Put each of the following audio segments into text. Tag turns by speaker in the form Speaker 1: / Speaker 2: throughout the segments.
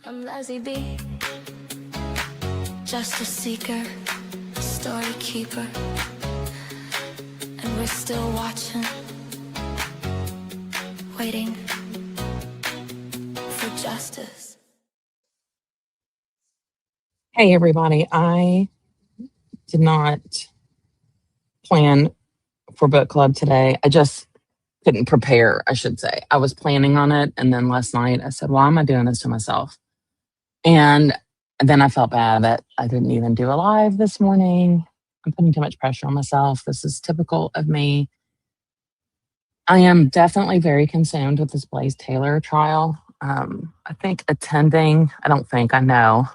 Speaker 1: I'm Lazy B, justice seeker, story keeper, and we're still watching, waiting for justice.
Speaker 2: Hey everybody, I did not plan for book club today. I just couldn't prepare, I should say. I was planning on it, and then last night I said, why am I doing this to myself? And then I felt bad that I didn't even do a live this morning. I'm putting too much pressure on myself. This is typical of me. I am definitely very consumed with this Blaise Taylor trial. I think I know,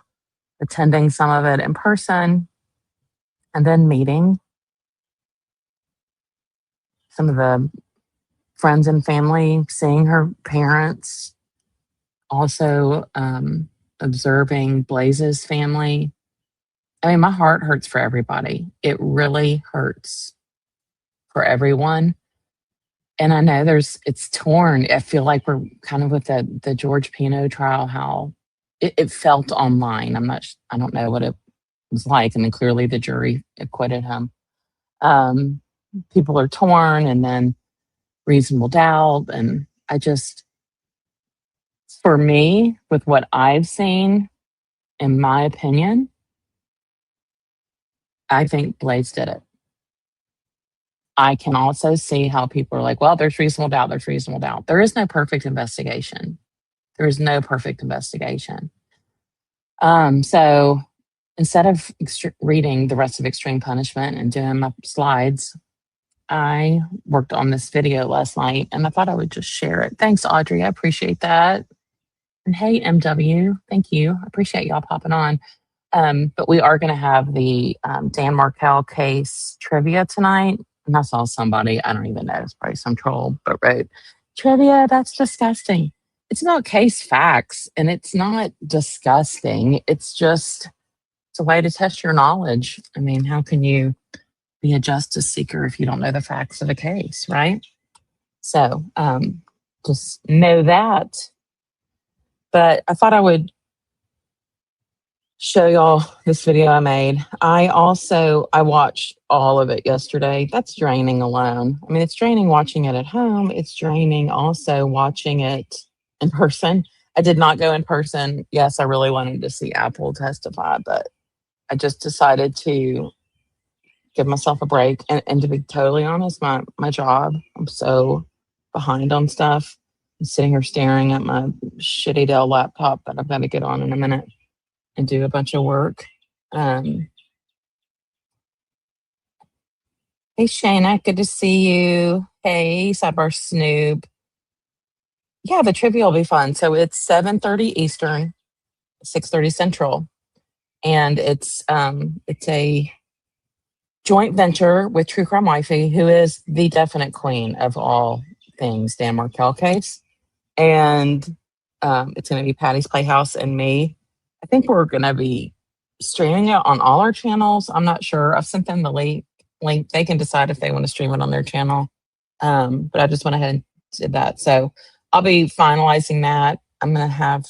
Speaker 2: attending some of it in person and then meeting some of the friends and family, seeing her parents, also observing Blaise's family. I mean, my heart hurts for everybody. It really hurts for everyone. And I know it's torn. I feel like we're kind of with the George Pino trial, how it felt online. I don't know what it was like. And then clearly the jury acquitted him. Um, People are torn, and then reasonable doubt. And for me, with what I've seen, in my opinion, I think Blaise did it. I can also see how people are like, well, there's reasonable doubt, there's reasonable doubt. There is no perfect investigation. There is no perfect investigation. So instead of reading the rest of Extreme Punishment and doing my slides, I worked on this video last night and I thought I would just share it. Thanks, Audrey. I appreciate that. And hey, MW, thank you. I appreciate y'all popping on. But we are going to have the Dan Markel case trivia tonight. And I saw somebody, I don't even know, it's probably some troll, but wrote, trivia, that's disgusting. It's not case facts and it's not disgusting. It's a way to test your knowledge. I mean, how can you be a justice seeker if you don't know the facts of a case, right? So just know that. But I thought I would show y'all this video I made. I watched all of it yesterday. That's draining alone. I mean, it's draining watching it at home. It's draining also watching it in person. I did not go in person. Yes, I really wanted to see Apple testify, but I just decided to give myself a break. And to be totally honest, my job, I'm so behind on stuff. I'm sitting here staring at my shitty Dell laptop that I've got to get on in a minute and do a bunch of work. Hey, Shayna, good to see you. Hey, Sidebar Snoop. Yeah, the trivia will be fun. So it's 7:30 Eastern, 6:30 Central, and it's a joint venture with True Crime Wifey, who is the definite queen of all things Dan Markel case, and it's going to be Patty's Playhouse and me. I think we're going to be streaming it on all our channels. I'm not sure. I've sent them the link. They can decide if they want to stream it on their channel. But I just went ahead and did that. So I'll be finalizing that. I'm going to have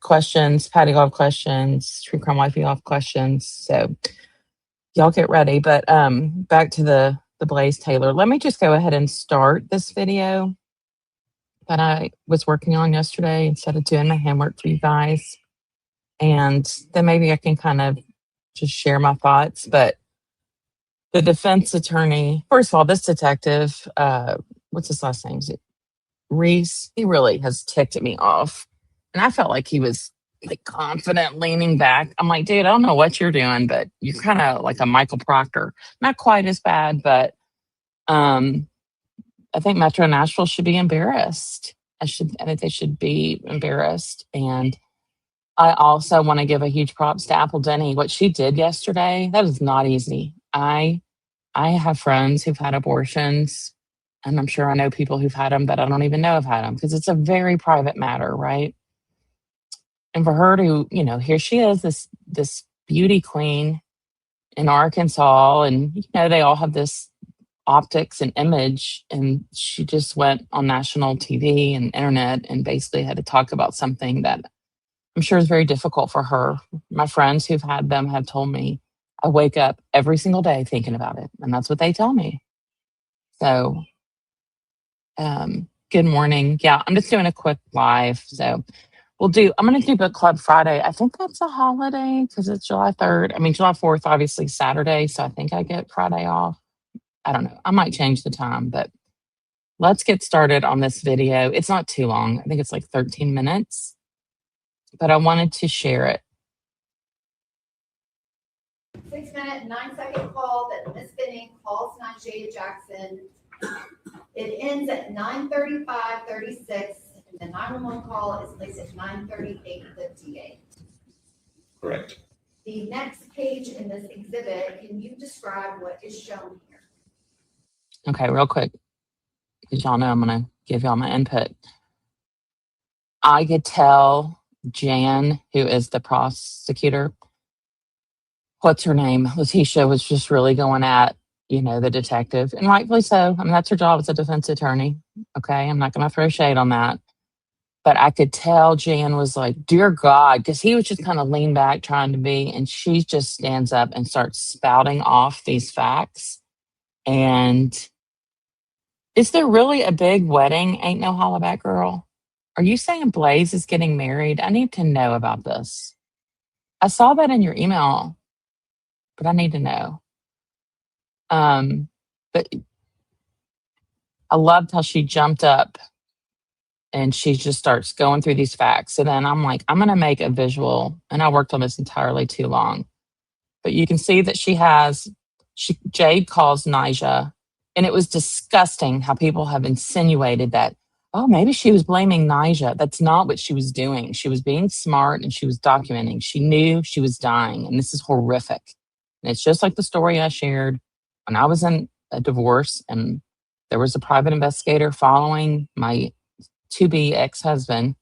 Speaker 2: questions. Patty will have questions. True Crime Wifey will have questions. So y'all get ready. But back to the Blaise Taylor. Let me just go ahead and start this video that I was working on yesterday instead of doing my handwork for you guys. And then maybe I can kind of just share my thoughts. But the defense attorney, first of all, this detective, what's his last name? Is it Reese? He really has ticked me off. And I felt like he was like confident leaning back. I'm like, dude, I don't know what you're doing, but you're kind of like a Michael Proctor. Not quite as bad, but I think Metro Nashville should be embarrassed. I think they should be embarrassed. And I also want to give a huge props to Apple Denny. What she did yesterday, that is not easy. I have friends who've had abortions, and I'm sure I know people who've had them that I don't even know have had them because it's a very private matter, right? And for her to, here she is, this beauty queen in Arkansas, and they all have this optics and image, and she just went on national TV and internet and basically had to talk about something that I'm sure it's very difficult for her. My friends who've had them have told me I wake up every single day thinking about it, and that's what they tell me. So, good morning. Yeah, I'm just doing a quick live. So, I'm going to do book club Friday. I think that's a holiday because it's July 3rd. I mean, July 4th, obviously Saturday. So, I think I get Friday off. I don't know. I might change the time, but let's get started on this video. It's not too long. I think it's like 13 minutes, but I wanted to share it.
Speaker 3: 6-minute, 9-second call that Miss Benning calls Najee Jackson. It ends at 9:35:36, and the 911 call is placed at 9:38:58.
Speaker 4: Correct.
Speaker 3: The next page in this exhibit, can you describe what is shown here?
Speaker 2: Okay, real quick, because y'all know I'm going to give y'all my input. I could tell Jan, who is the prosecutor, what's her name? Letitia was just really going at, the detective, and rightfully so. I mean, that's her job as a defense attorney. Okay. I'm not going to throw shade on that. But I could tell Jan was like, dear God, because he was just kind of lean back trying to be, and she just stands up and starts spouting off these facts. And is there really a big wedding? Ain't no hollaback girl. Are you saying Blaise is getting married? I need to know about this. I saw that in your email, but I need to know. But I loved how she jumped up and she just starts going through these facts. So then I'm like, I'm going to make a visual. And I worked on this entirely too long. But you can see that Jade calls Nija. And it was disgusting how people have insinuated that, oh, maybe she was blaming Nija. That's not what she was doing. She was being smart and she was documenting. She knew she was dying. And this is horrific. And it's just like the story I shared when I was in a divorce and there was a private investigator following my to-be ex-husband,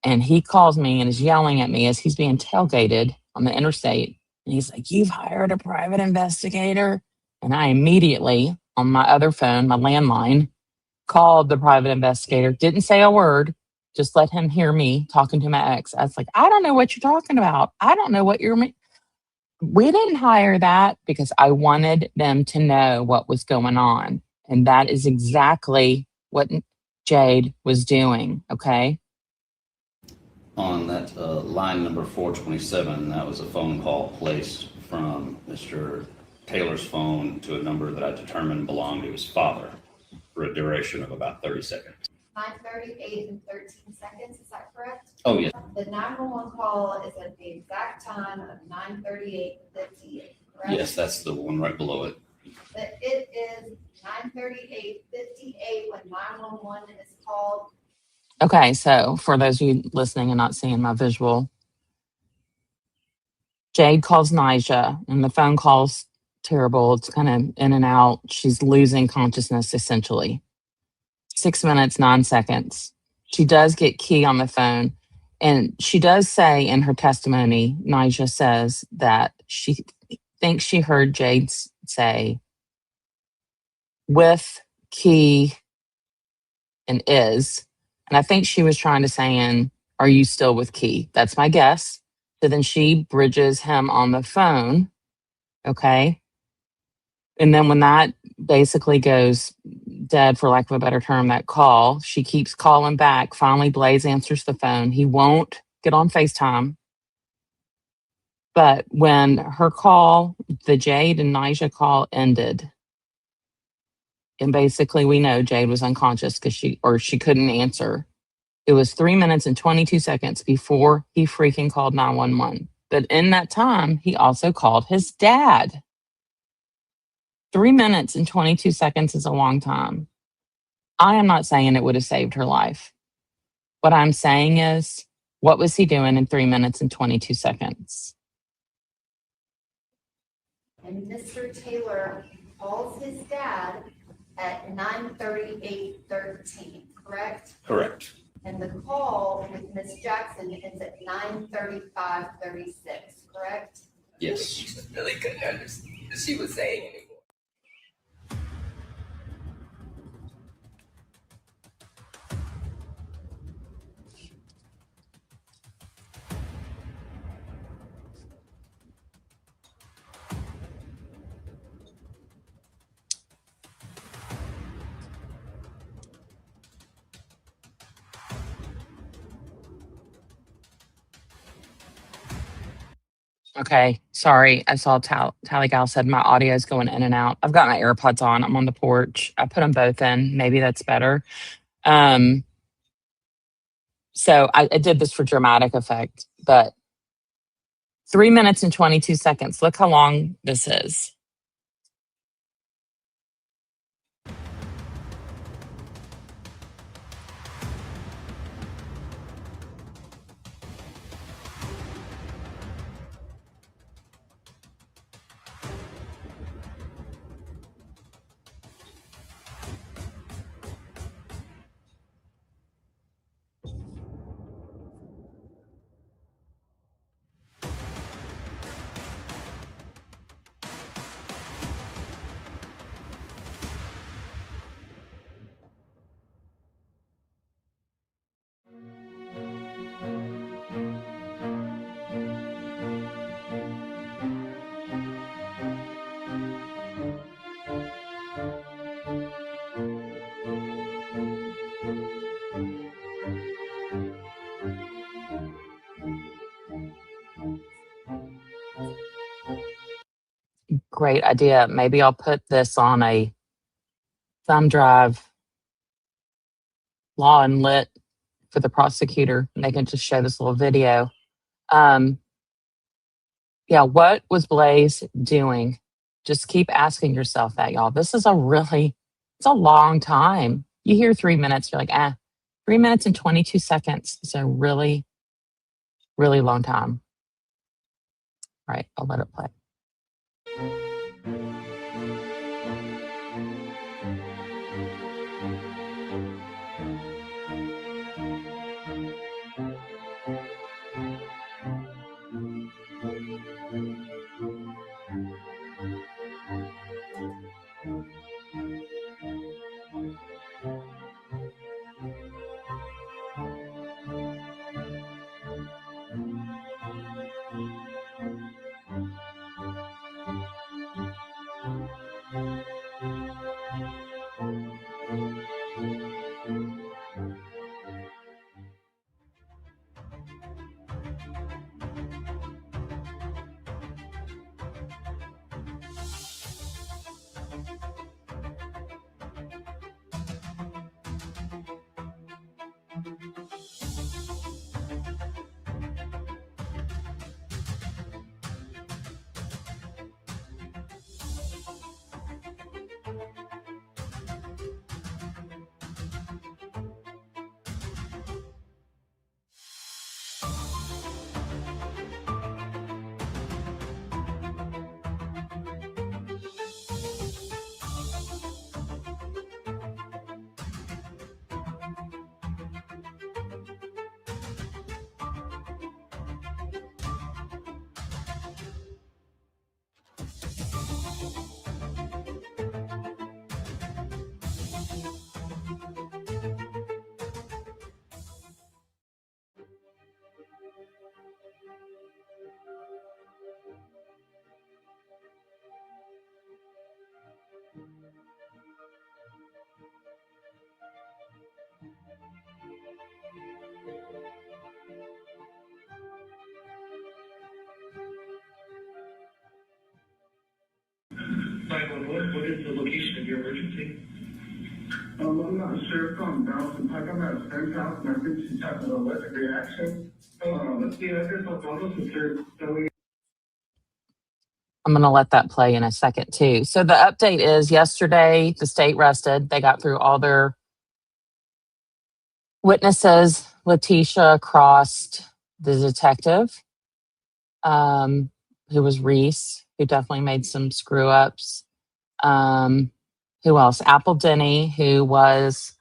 Speaker 2: and he calls me and is yelling at me as he's being tailgated on the interstate. And he's like, you've hired a private investigator? And I immediately, on my other phone, my landline, called the private investigator, didn't say a word, just let him hear me talking to my ex. I was like, I don't know what you're talking about. I don't know what we didn't hire that because I wanted them to know what was going on. And that is exactly what Jade was doing. Okay.
Speaker 4: On that line number 427, that was a phone call placed from Mr. Taylor's phone to a number that I determined belonged to his father for a duration of about 30 seconds.
Speaker 3: 9:38 and 13 seconds, is that correct?
Speaker 4: Oh, yes.
Speaker 3: The 911 call is at the exact time of 9:38:58, correct?
Speaker 4: Yes, that's the one right below it.
Speaker 3: But it is 9:38:58 when 911 is called.
Speaker 2: Okay, so for those of you listening and not seeing my visual, Jade calls Nija, and the phone call's terrible. It's kind of in and out. She's losing consciousness, essentially. 6 minutes, 9 seconds. She does get Key on the phone, and she does say in her testimony, Nija says that she thinks she heard Jade say, with Key and is. And I think she was trying to say, are you still with Key? That's my guess. So then she bridges him on the phone. Okay. And then when that basically goes dead, for lack of a better term, that call, she keeps calling back. Finally, Blaise answers the phone. He won't get on FaceTime. But when her call, the Jade and Nija call ended, and basically we know Jade was unconscious because she couldn't answer. It was 3 minutes and 22 seconds before he freaking called 911. But in that time, he also called his dad. 3 minutes and 22 seconds is a long time. I am not saying it would have saved her life. What I'm saying is, what was he doing in 3 minutes and 22 seconds?
Speaker 3: And Mr. Taylor calls his dad at 9:38:13, correct?
Speaker 4: Correct.
Speaker 3: And the call with Miss Jackson ends at 9:35:36, correct?
Speaker 4: Yes.
Speaker 5: She just really couldn't understand what she was saying anymore.
Speaker 2: Okay, sorry. I saw Tally Gal said my audio is going in and out. I've got my AirPods on. I'm on the porch. I put them both in. Maybe that's better. Um, so I did this for dramatic effect, but 3 minutes and 22 seconds. Look how long this is. Great idea. Maybe I'll put this on a thumb drive, law and lit for the prosecutor, and they can just show this little video. Um, yeah, what was Blaise doing? Just keep asking yourself that, y'all. This is it's a long time. You hear 3 minutes, you're like, 3 minutes and 22 seconds is a really, really long time. All right, I'll let it play.
Speaker 6: What is the location of your emergency? I'm not sure. From Donaldson Pike. I'm at a friend's house, and I think she's having an allergic reaction. Let's see. I guess I'll go to her.
Speaker 2: I'm going to let that play in a second, too. So the update is yesterday, the state rested. They got through all their witnesses. Letitia crossed the detective, who was Reese, who definitely made some screw ups. Who else? Apple Denny, who was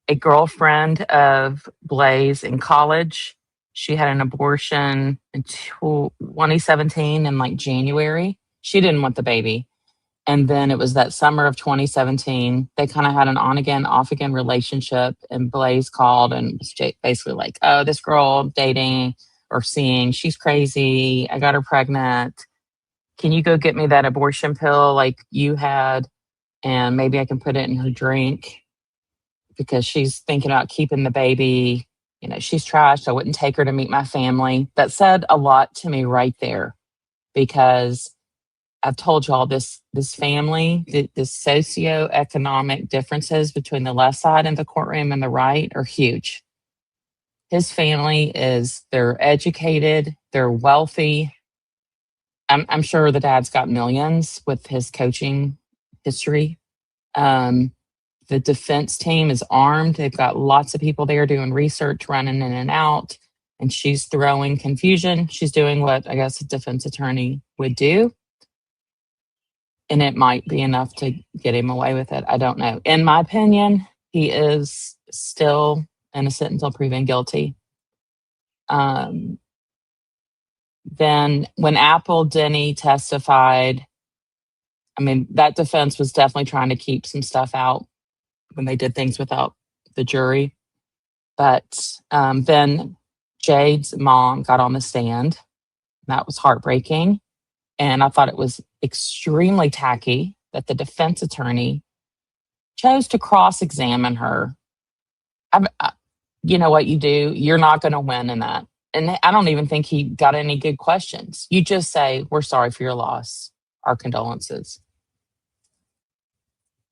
Speaker 2: a girlfriend of Blaise in college. She had an abortion in 2017 in like January. She didn't want the baby. And then it was that summer of 2017. They kind of had an on again, off again relationship. And Blaise called and was basically like, oh, this girl dating or seeing, she's crazy. I got her pregnant. Can you go get me that abortion pill like you had? And maybe I can put it in her drink because she's thinking about keeping the baby. You know, she's trashed. I wouldn't take her to meet my family. That said a lot to me right there. because I've told y'all this family, the socioeconomic differences between the left side of the courtroom and the right are huge. His family they're educated, they're wealthy. I'm sure the dad's got millions with his coaching history. Um, the defense team is armed. They've got lots of people there doing research, running in and out, and she's throwing confusion. She's doing what I guess a defense attorney would do. And it might be enough to get him away with it. I don't know. In my opinion, he is still innocent until proven guilty. Then when Apple Denny testified, I mean, that defense was definitely trying to keep some stuff out when they did things without the jury. But then Jade's mom got on the stand. That was heartbreaking. And I thought it was extremely tacky that the defense attorney chose to cross-examine her. You know what you do? You're not going to win in that. And I don't even think he got any good questions. You just say, we're sorry for your loss. Our condolences.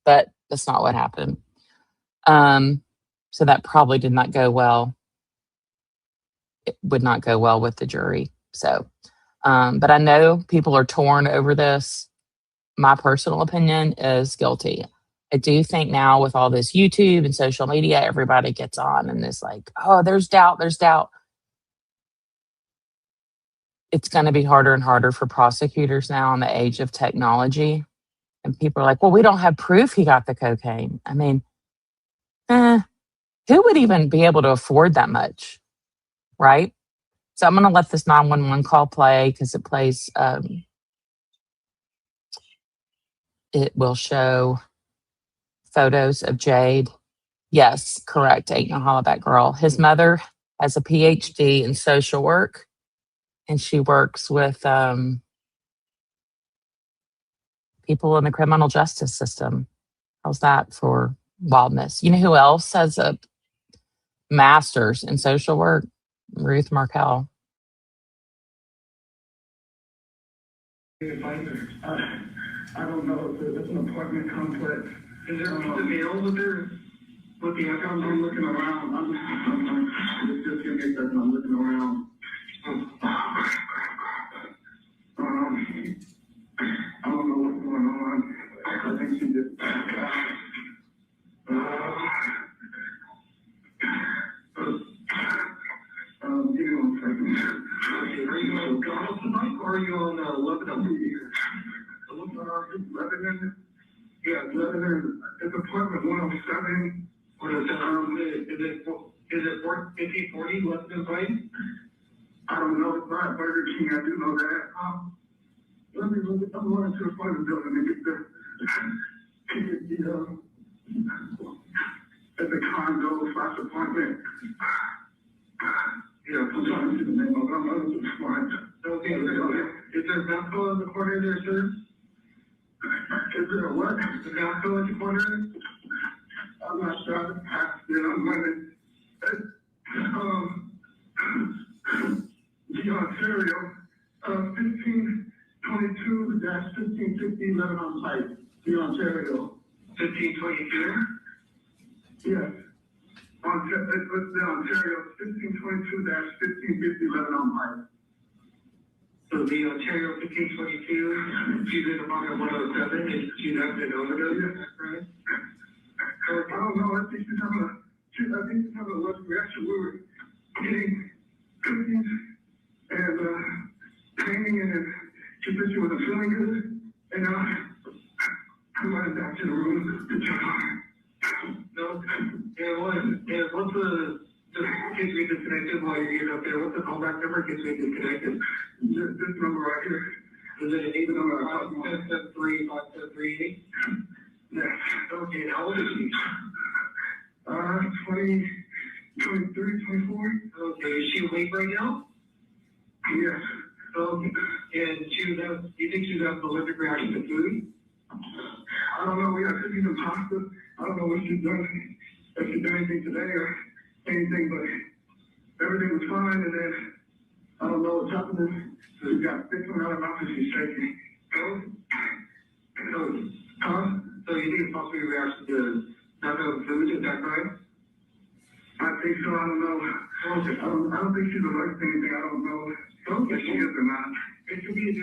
Speaker 2: But that's not what happened. So that probably did not go well. It would not go well with the jury. So, but I know people are torn over this. My personal opinion is guilty. I do think now with all this YouTube and social media, everybody gets on and is like, oh, there's doubt, there's doubt. It's going to be harder and harder for prosecutors now in the age of technology. And people are like, well, we don't have proof he got the cocaine. I mean, who would even be able to afford that much? Right? So I'm going to let this 911 call play because it plays, it will show photos of Jade. Yes, correct. Ain't no hollaback girl. His mother has a PhD in social work, and she works with people in the criminal justice system. How's that for wildness? You know who else has a master's in social work? Ruth Markel.
Speaker 6: I don't know. It's an apartment complex. Is there a mail with there? With the I'm looking around. Just give me a second. I'm looking around. I don't know what's going on. I think she just. Give me 1 second. Okay, are you on Donald tonight or are you on Lebanon? Lebanon? Yeah, Lebanon. It's apartment 107. What is it? Is it 5040 Lebanon Pine? I don't know. It's not Burger King. I do know that. Let me look. I'm going to the apartment building and get it's a condo slash apartment. Yeah, I'm trying to see the name of it. I'm going to find it. Okay, is there a bathroom in the corner there, sir? Is there a what? The bathroom in the corner? I'm not sure. Yeah, I'm going to. The Ontario, 1522-1550 Lebanon Pike. The Ontario. 1522? Yes. The Ontario, 1522-1550 Lebanon Pike. So the Ontario 1522, she's in about 107, and she's up in overdose, right? I don't know. I think she's having a allergic reaction. We were getting cookies and painting, and she said she wasn't feeling good. And I went back to the room to check on her. No, and what's the case we disconnected while you're getting up there? What's the callback number in case we disconnected? This number right here. Is it 8 number 573 Yes. Okay, how old is she? 23, 24. Okay, is she awake right now? Yes. And you think she's having allergic reaction to food? I don't know. We have cookies and pasta. I don't know what she's done. If she done anything today or anything, but everything was fine. And then I don't know what's happening. So you got six amount of mouth and she's shaking. Oh, huh? So you think it's possibly a reaction to not having food, is that right? I think so, I don't know. Okay. I don't think she's allergic to anything, I don't know. If she is or not. It could be an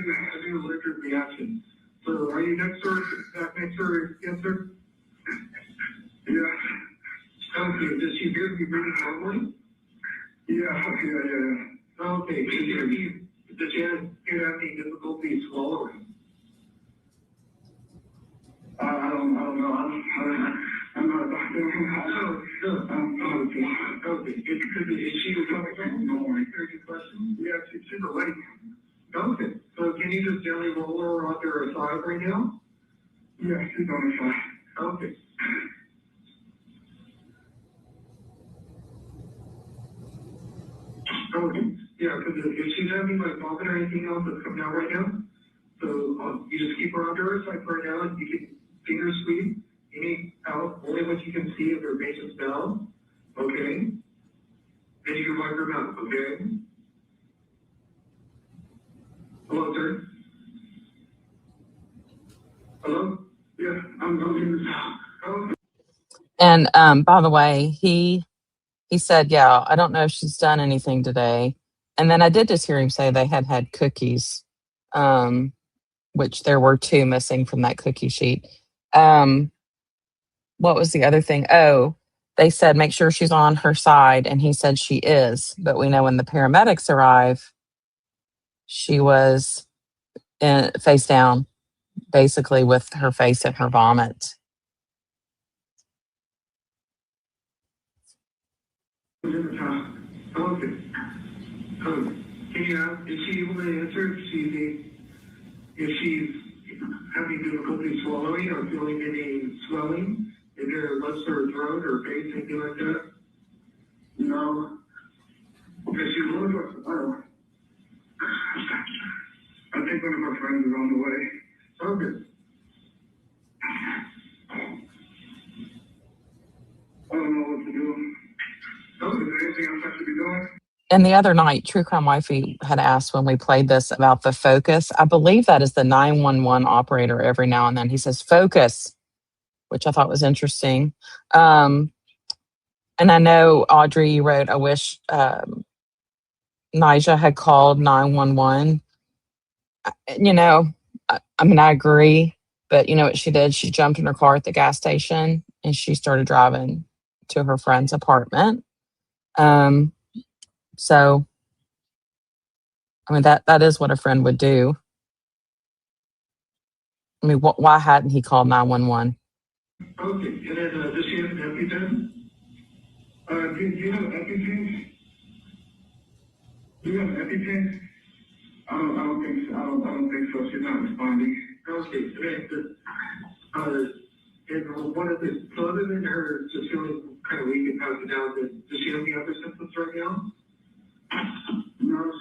Speaker 6: allergic reaction. So are you next door, next door answer? Yeah. Okay, does she appear to be breathing normally? Yeah. Okay, does she appear to have any difficulty swallowing? I don't know. I'm not a doctor. Okay. Is she coming? No, I heard your question. Yeah, she's awake. Okay. So can you just gently roll her onto her side right now? Yeah, she's on her side. Okay. Okay. Yeah, because if she's having like vomit or anything else that's coming out right now, so you just keep her under her side for now, and you can finger squeeze any out only what you can see of her base and smell. Okay. Then you can wipe her mouth. Okay. Hello, sir. Hello. Yeah, I'm in this house. Oh.
Speaker 2: And by the way, he said, yeah, I don't know if she's done anything today. And then I did just hear him say they had cookies, which there were 2 missing from that cookie sheet. What was the other thing? Oh, they said make sure she's on her side, and he said she is. But we know when the paramedics arrive, she was face down, basically with her face in her vomit.
Speaker 6: Okay. Can you ask, is she able to answer if she's having difficulty swallowing or feeling any swelling in her lips or throat or face, anything like that? No. Is she really I think one of our friends is on the way. Okay. I don't know what to do. Oh, is there anything else I should be doing?
Speaker 2: And the other night, True Crime Wifey had asked when we played this about the focus. I believe that is the 911 operator every now and then. He says focus, which I thought was interesting. And I know, Audrey, you wrote, I wish Nija had called 911. You know, I mean, I agree. But you know what she did? She jumped in her car at the gas station and she started driving to her friend's apartment. So, I mean, that is what a friend would do. I mean, why hadn't he called 911?
Speaker 6: Okay, and then does she have an EpiPen? Do you have an EpiPen? Do you have an EpiPen? I don't think so. I don't think so. She's not responding. Okay, and one of the, so other than her just feeling kind of weak and passing out, does she have any other symptoms right now? No,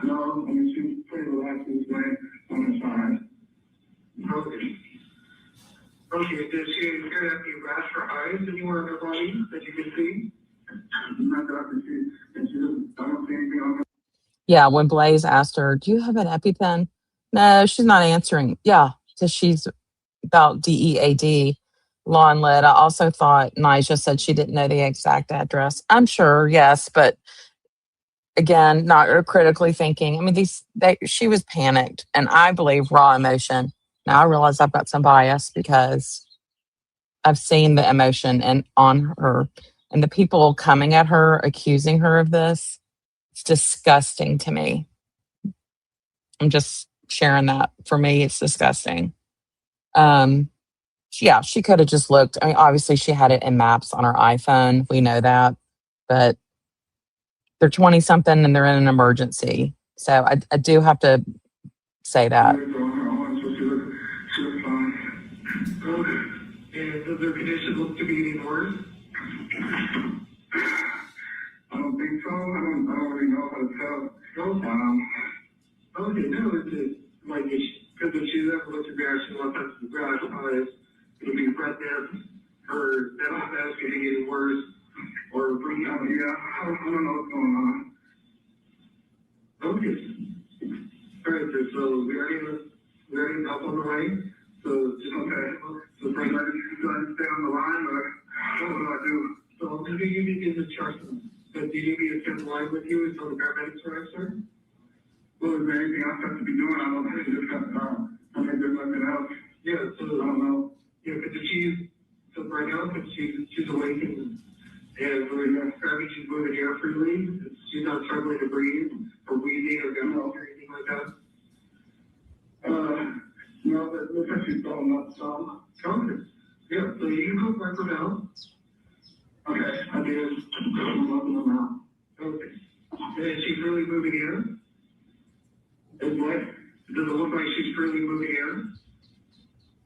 Speaker 6: no, I mean, she's pretty relaxed and laying on her side. Okay. Okay, does she appear to have any rash or eyes anywhere in her body that you can see? Not that I can see, and I don't see anything on her.
Speaker 2: Yeah, when Blaise asked her, do you have an EpiPen? No, she's not answering. Yeah, because she's about DEAD, law and lit. I also thought Nija said she didn't know the exact address. I'm sure, yes, but again, not critically thinking. I mean, she was panicked, and I believe raw emotion. Now I realize I've got some bias because I've seen the emotion and on her, and the people coming at her, accusing her of this. It's disgusting to me. I'm just sharing that. For me, it's disgusting. Yeah, she could have just looked. I mean, obviously she had it in maps on her iPhone. We know that, but they're 20 something and they're in an emergency. So I do have to say that.
Speaker 6: And does their condition look to be any worse? I don't think so. I don't really know how to tell. Okay, no, it's like, because if she's ever looked at reaction, what that's the grass eyes, it'll be redness, her dental status getting any worse, or breathing. Yeah, I don't know what's going on. Okay. All right, so we already have help on the way. So just okay. So Frank, do I stay on the line or what do I do? So I'm going to give you the instructions. So do you need me to stay on the line with you until the paramedics arrive, sir? Well, is there anything else I have to be doing? I don't think just got, I think there's nothing else. Yeah, so I don't know. Yeah, because so right now, because she's awake and we're grabbing, she's moving air freely. She's not struggling to breathe or wheezing or going or anything like that. No, but looks like she's throwing up some. Okay. Yeah, so you can go back for now. Okay, I did. I'm looking them out. Okay. And she's really moving air. And what? Does it look like she's freely moving air?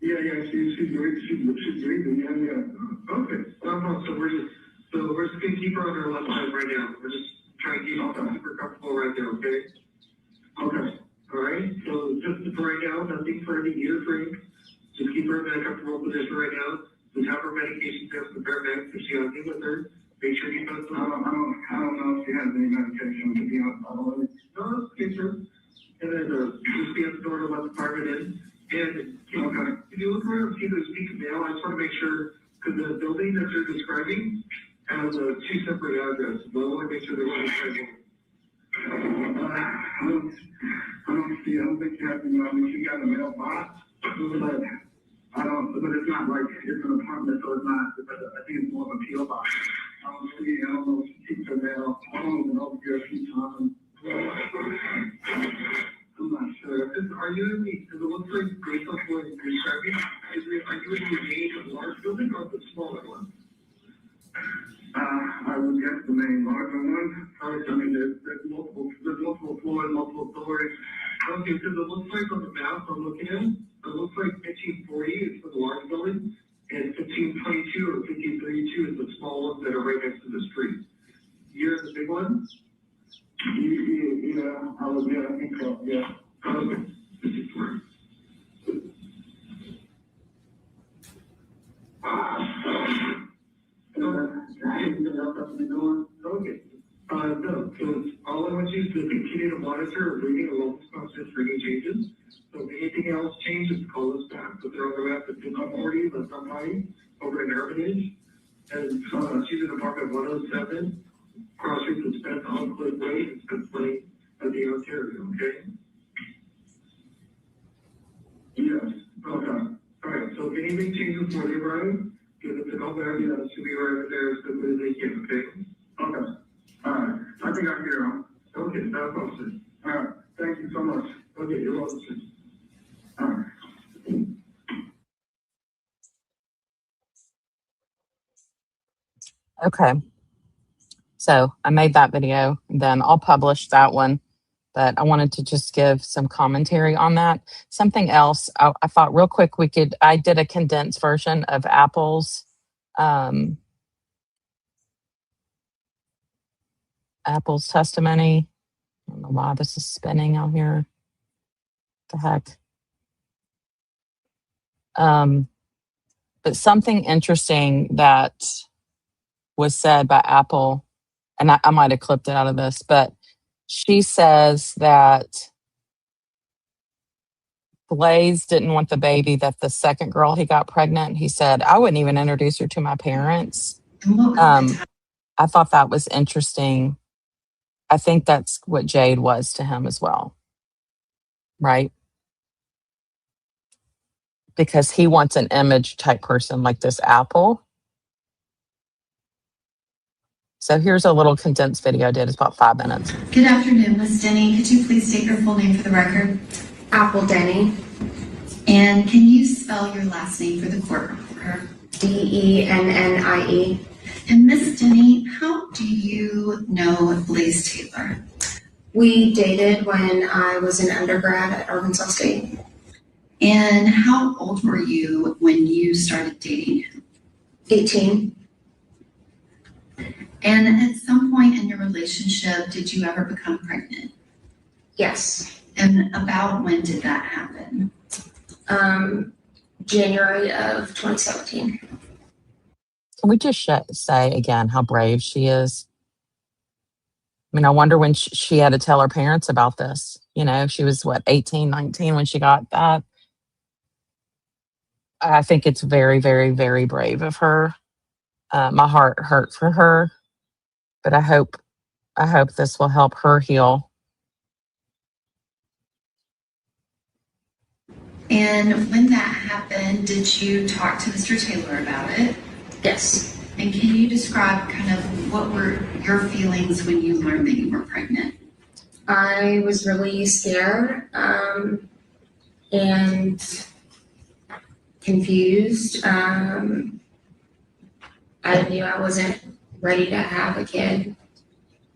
Speaker 6: Yeah, she's breathing, yeah. Okay, so we're just gonna keep her on her left side right now. We're just trying to keep her super comfortable right now, okay? Okay, all right, so just for right now, nothing for any ear drink. Just keep her in a comfortable position right now. Just have her medication test the paramedics if she has any with her. Make sure you put some. I don't know if she has any medication, to be honest. I don't know. No, that's okay, sir. And then just be at the door to let the department in. And if you look around and see those peak mail, I just want to make sure, because the building that you're describing has two separate addresses, but I want to make sure they're one schedule. I don't think she has any. I mean, she got a mailbox, but but it's not like it's an apartment, so it's not, I think it's more of a PO box. I don't know if she keeps her mail. I don't even know if she's talking. I'm not sure. Are you in the, because it looks like based on what you're describing, are you in the main large building or the smaller one? I would guess the main larger one. I mean, there's multiple floors, multiple doors. Okay, because it looks like on the map I'm looking at, it looks like 1540 is for the large building, and 1522 or 1532 is the small ones that are right next to the street. You're in the big one? Yeah, I think so, yeah. Okay. This is where. Okay. No, so all I want you to continue to monitor or breathing a local constant for any changes. So if anything else changes, call us back. But they're on the map at 240, that's not mine, over in Hermitage. And she's in apartment 107. Cross street to Spence on Cliff Way and Spence Lane at the Ontario, okay? Yes, okay. All right, so if anything changes before they arrive, give us a call back, she'll be right there as quickly as they can, okay? Okay. All right, I think I hear them. Okay, that's awesome. All right, thank you so much. Okay, you're welcome. All right.
Speaker 2: Okay. So I made that video, and then I'll publish that one. But I wanted to just give some commentary on that. Something else, I thought real quick I did a condensed version of Apple's testimony. I don't know why this is spinning out here. What the heck? But something interesting that was said by Apple, and I might have clipped it out of this, but she says that Blaise didn't want the baby, that the second girl he got pregnant, he said, I wouldn't even introduce her to my parents. I thought that was interesting. I think that's what Jade was to him as well, right? Because he wants an image type person like this Apple. So here's a little condensed video I did. It's about 5 minutes.
Speaker 7: Good afternoon, Miss Denny. Could you please state your full name for the record?
Speaker 8: Apple Denny.
Speaker 7: And can you spell your last name for the court reporter?
Speaker 8: Dennie.
Speaker 7: And Miss Denny, how do you know Blaise Taylor?
Speaker 8: We dated when I was an undergrad at Arkansas State.
Speaker 7: And how old were you when you started dating him?
Speaker 8: 18.
Speaker 7: And at some point in your relationship, did you ever become pregnant?
Speaker 8: Yes.
Speaker 7: And about when did that happen?
Speaker 8: January of 2017.
Speaker 2: Can we just say again how brave she is? I mean, I wonder when she had to tell her parents about this. You know, she was what, 18, 19 when she got that. I think it's very, very, very brave of her. My heart hurt for her, but I hope this will help her heal.
Speaker 7: And when that happened, did you talk to Mr. Taylor about it?
Speaker 8: Yes.
Speaker 7: And can you describe kind of what were your feelings when you learned that you were pregnant?
Speaker 8: I was really scared and confused. I knew I wasn't ready to have a kid.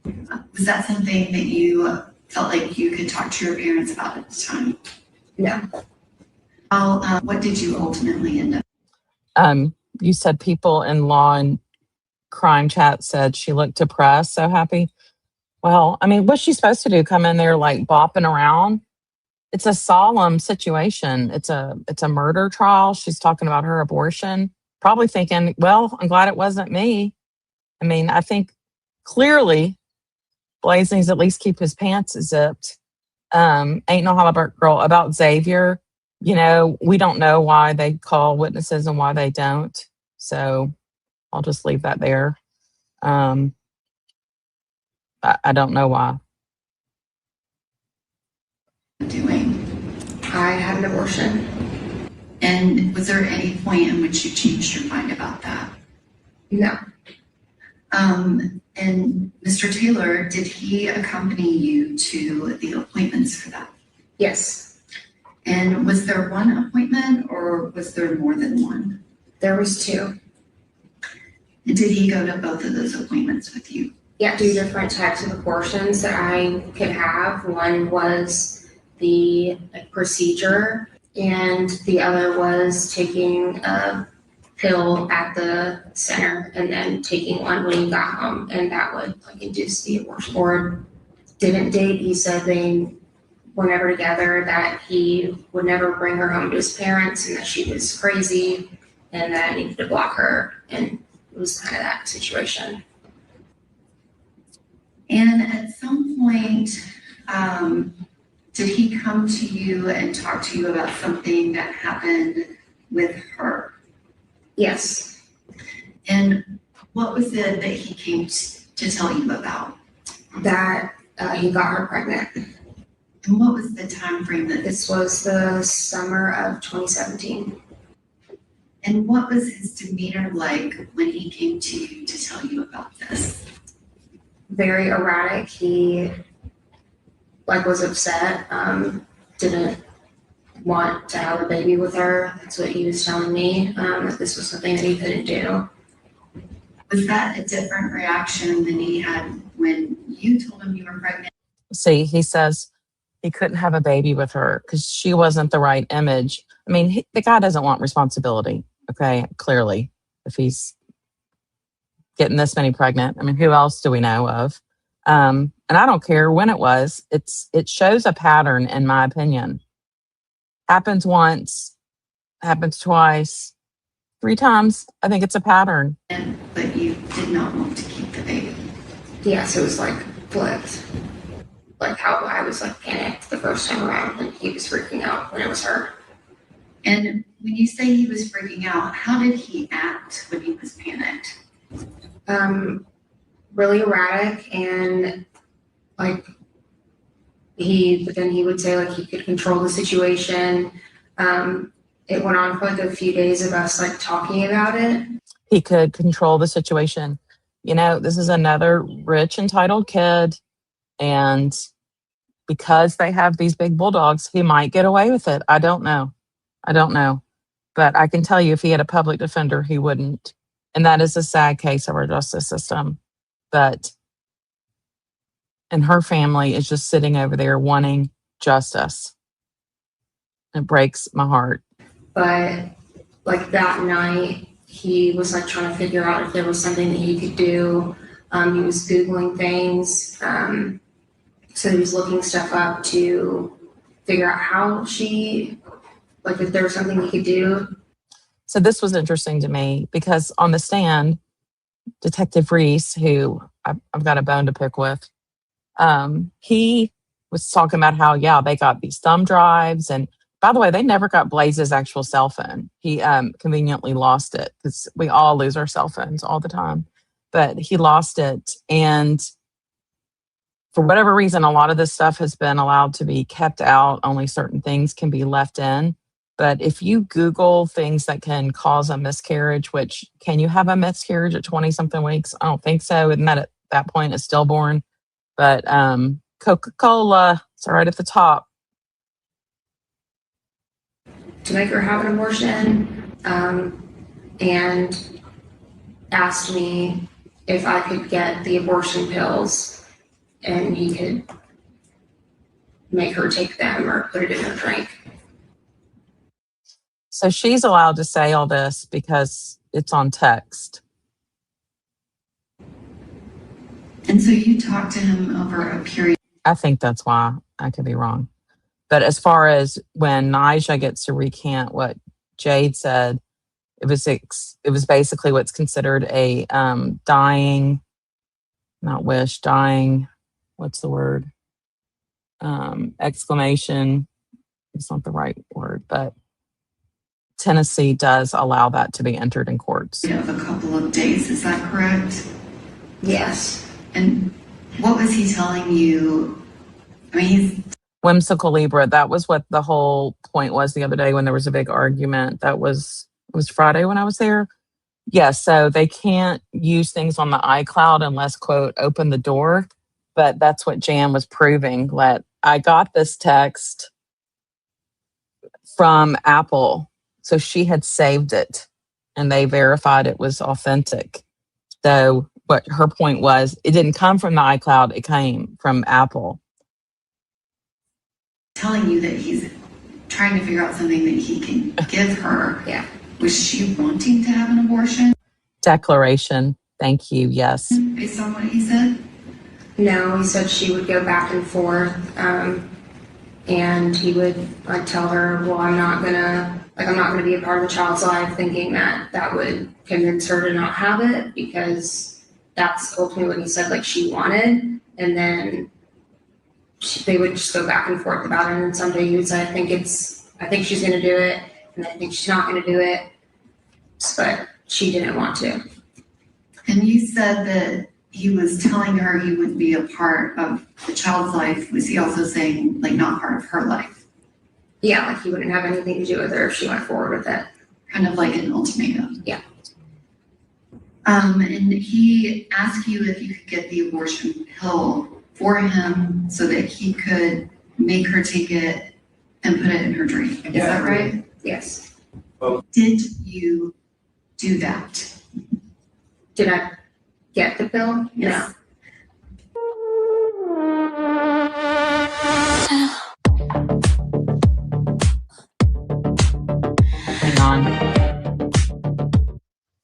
Speaker 7: Was that something that you felt like you could talk to your parents about at the time?
Speaker 8: No.
Speaker 7: What did you ultimately end up?
Speaker 2: You said people in law and crime chat said she looked depressed, so happy. Well, I mean, what's she supposed to do? Come in there like bopping around? It's a solemn situation. It's a murder trial. She's talking about her abortion, probably thinking, well, I'm glad it wasn't me. I mean, I think clearly Blaise needs to at least keep his pants zipped. Ain't no holla girl about Xavier. You know, we don't know why they call witnesses and why they don't. So I'll just leave that there. I don't know why.
Speaker 7: Doing?
Speaker 8: I had an abortion.
Speaker 7: And was there any point in which you changed your mind about that?
Speaker 8: No.
Speaker 7: And Mr. Taylor, did he accompany you to the appointments for that?
Speaker 8: Yes.
Speaker 7: And was there one appointment or was there more than one?
Speaker 8: There was 2.
Speaker 7: And did he go to both of those appointments with you?
Speaker 8: Yeah, 2 different types of abortions that I could have. One was the procedure, and the other was taking a pill at the center and then taking one when he got home, and that would like induce the abortion. Or didn't date. He said they were never together, that he would never bring her home to his parents, and that she was crazy, and that I needed to block her, and it was kind of that situation.
Speaker 7: And at some point, did he come to you and talk to you about something that happened with her?
Speaker 8: Yes.
Speaker 7: And what was it that he came to tell you about?
Speaker 8: That he got her pregnant.
Speaker 7: And what was the time frame that
Speaker 8: This was the summer of 2017.
Speaker 7: and what was his demeanor like when he came to you to tell you about this?
Speaker 8: Very erratic. He was upset, didn't want to have a baby with her. That's what he was telling me, that this was something that he couldn't do.
Speaker 7: Was that a different reaction than he had when you told him you were pregnant?
Speaker 2: See, he says he couldn't have a baby with her because she wasn't the right image. I mean, the guy doesn't want responsibility. Okay, clearly, if he's getting this many pregnant, I mean, who else do we know of? And I don't care when it was. It shows a pattern, in my opinion. Happens once, happens twice, 3 times. I think it's a pattern.
Speaker 7: But you did not want to keep the baby.
Speaker 8: Yes, it was flipped. Like how I was panicked the first time around, and he was freaking out when it was her.
Speaker 7: And when you say he was freaking out, how did he act when he was panicked?
Speaker 8: Really erratic, and but then he would say he could control the situation. It went on for a few days of us talking about it.
Speaker 2: He could control the situation. You know, this is another rich, entitled kid, and because they have these big bulldogs, he might get away with it. I don't know. But I can tell you, if he had a public defender, he wouldn't. And that is a sad case of our justice system. But, and her family is just sitting over there wanting justice. It breaks my heart.
Speaker 8: But that night, he was trying to figure out if there was something that he could do. He was Googling things. So he was looking stuff up to figure out how she, if there was something he could do.
Speaker 2: So this was interesting to me because on the stand, Detective Reese, who I've got a bone to pick with, He was talking about how, yeah, they got these thumb drives. And by the way, they never got Blaise's actual cell phone. He conveniently lost it because we all lose our cell phones all the time. But he lost it. And for whatever reason, a lot of this stuff has been allowed to be kept out. Only certain things can be left in. But if you Google things that can cause a miscarriage, which can you have a miscarriage at 20 something weeks? I don't think so. And that at that point is stillborn. But Coca-Cola, it's right at the top.
Speaker 8: To make her have an abortion, and asked me if I could get the abortion pills and he could make her take them or put it in her drink.
Speaker 2: So she's allowed to say all this because it's on text.
Speaker 7: And so you talked to him over a period.
Speaker 2: I think that's why. I could be wrong. But as far as when Nyjah gets to recant what Jade said, it was basically what's considered a dying, what's the word? Exclamation. It's not the right word, but Tennessee does allow that to be entered in courts.
Speaker 7: Of a couple of days, is that correct?
Speaker 8: Yes.
Speaker 7: And what was he telling you? I mean, he's
Speaker 2: Whimsical Libra. That was what the whole point was the other day when there was a big argument. It was Friday when I was there. Yeah, so they can't use things on the iCloud unless, quote, open the door. But that's what Jan was proving. I got this text from Apple. So she had saved it and they verified it was authentic. So what her point was, it didn't come from the iCloud, it came from Apple.
Speaker 7: telling you that he's trying to figure out something that he can give her.
Speaker 8: Yeah.
Speaker 7: Was she wanting to have an abortion?
Speaker 2: Declaration. Thank you. Yes.
Speaker 7: Based on what he said?
Speaker 8: No, he said she would go back and forth, and he would tell her, well, I'm not gonna be a part of the child's life, thinking that would convince her to not have it, because that's ultimately what he said, like, she wanted. And then they would just go back and forth about it, and someday he would say, I think she's gonna do it, and I think she's not gonna do it, but she didn't want to.
Speaker 7: And you said that he was telling her he would be a part of the child's life. Was he also saying, like, not part of her life?
Speaker 8: Yeah, like he wouldn't have anything to do with her if she went forward with it.
Speaker 7: Kind of like an ultimatum.
Speaker 8: Yeah.
Speaker 7: And he asked you if you could get the abortion pill for him so that he could make her take it and put it in her drink. Is that right?
Speaker 8: Yes.
Speaker 7: Did you do that?
Speaker 8: Did I get the pill?
Speaker 7: Yes.
Speaker 2: Hang on.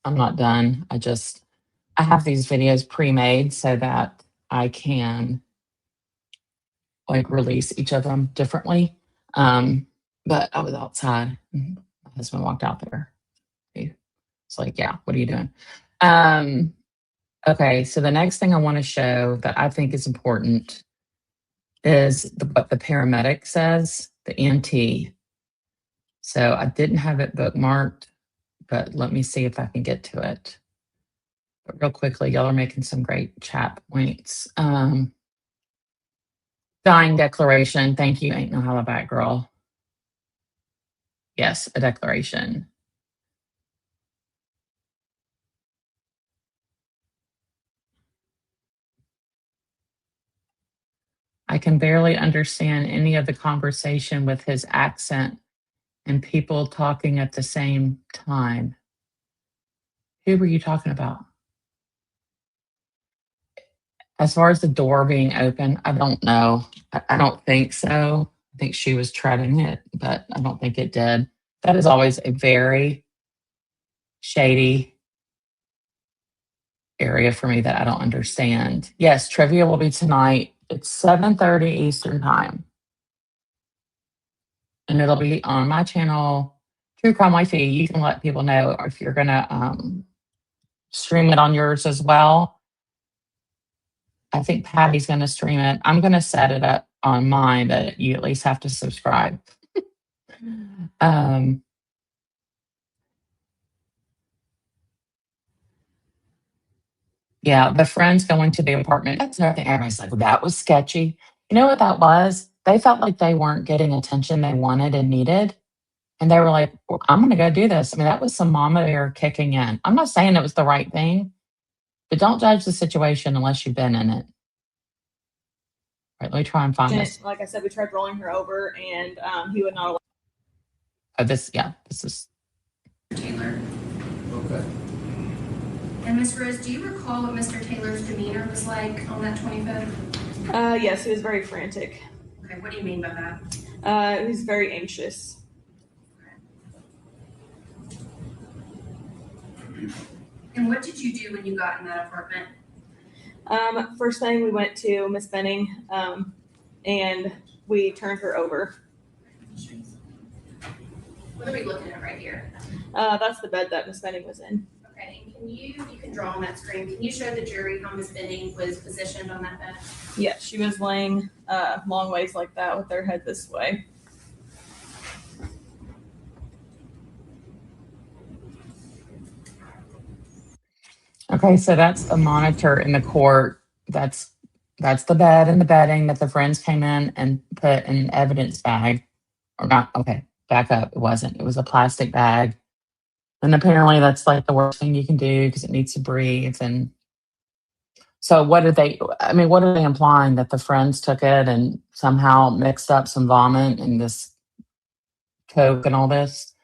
Speaker 2: I'm not done. I have these videos pre-made so that I can release each of them differently. But I was outside. My husband walked out there. It's like, yeah, what are you doing? Okay, so the next thing I want to show that I think is important is what the paramedic says, the EMT. So I didn't have it bookmarked, but let me see if I can get to it. But real quickly, y'all are making some great chat points. Dying declaration. Thank you. Ain't no holla back, girl. Yes, a declaration. I can barely understand any of the conversation with his accent and people talking at the same time. Who were you talking about? As far as the door being open, I don't know. I don't think so. I think she was treading it, but I don't think it did. That is always a very shady area for me that I don't understand. Yes, trivia will be tonight. It's 7:30 Eastern time. And it'll be on my channel, True Crime Wifey. You can let people know if you're going to stream it on yours as well. I think Patty's going to stream it. I'm going to set it up on mine that you at least have to subscribe. um, yeah, the friends going to the apartment. That's another thing. Everybody's like, well, that was sketchy. You know what that was? They felt like they weren't getting attention they wanted and needed. And they were like, well, I'm going to go do this. I mean, that was some mama bear kicking in. I'm not saying it was the right thing, but don't judge the situation unless you've been in it. All right, let me try and find this.
Speaker 9: Like I said, we tried rolling her over, and he would not allow.
Speaker 2: Oh, this is.
Speaker 7: Taylor.
Speaker 10: Okay.
Speaker 7: And Miss Rose, do you recall what Mr. Taylor's demeanor was like on that 25th?
Speaker 9: Yes, he was very frantic.
Speaker 7: Okay, what do you mean by that?
Speaker 9: He was very anxious.
Speaker 7: And what did you do when you got in that apartment?
Speaker 9: First thing, we went to Miss Benning, and we turned her over.
Speaker 7: What are we looking at right here?
Speaker 9: That's the bed that Miss Benning was in.
Speaker 7: Okay, and you can draw on that screen. Can you show the jury how Miss Benning was positioned on that bed?
Speaker 9: Yeah, she was laying long ways like that with her head this way.
Speaker 2: Okay, so that's the monitor in the court. That's the bed and the bedding that the friends came in and put in an evidence bag. Or not, okay, back up. It wasn't. It was a plastic bag. And apparently that's like the worst thing you can do because it needs to breathe. And so what are they implying? That the friends took it and somehow mixed up some vomit and this Coke and all this?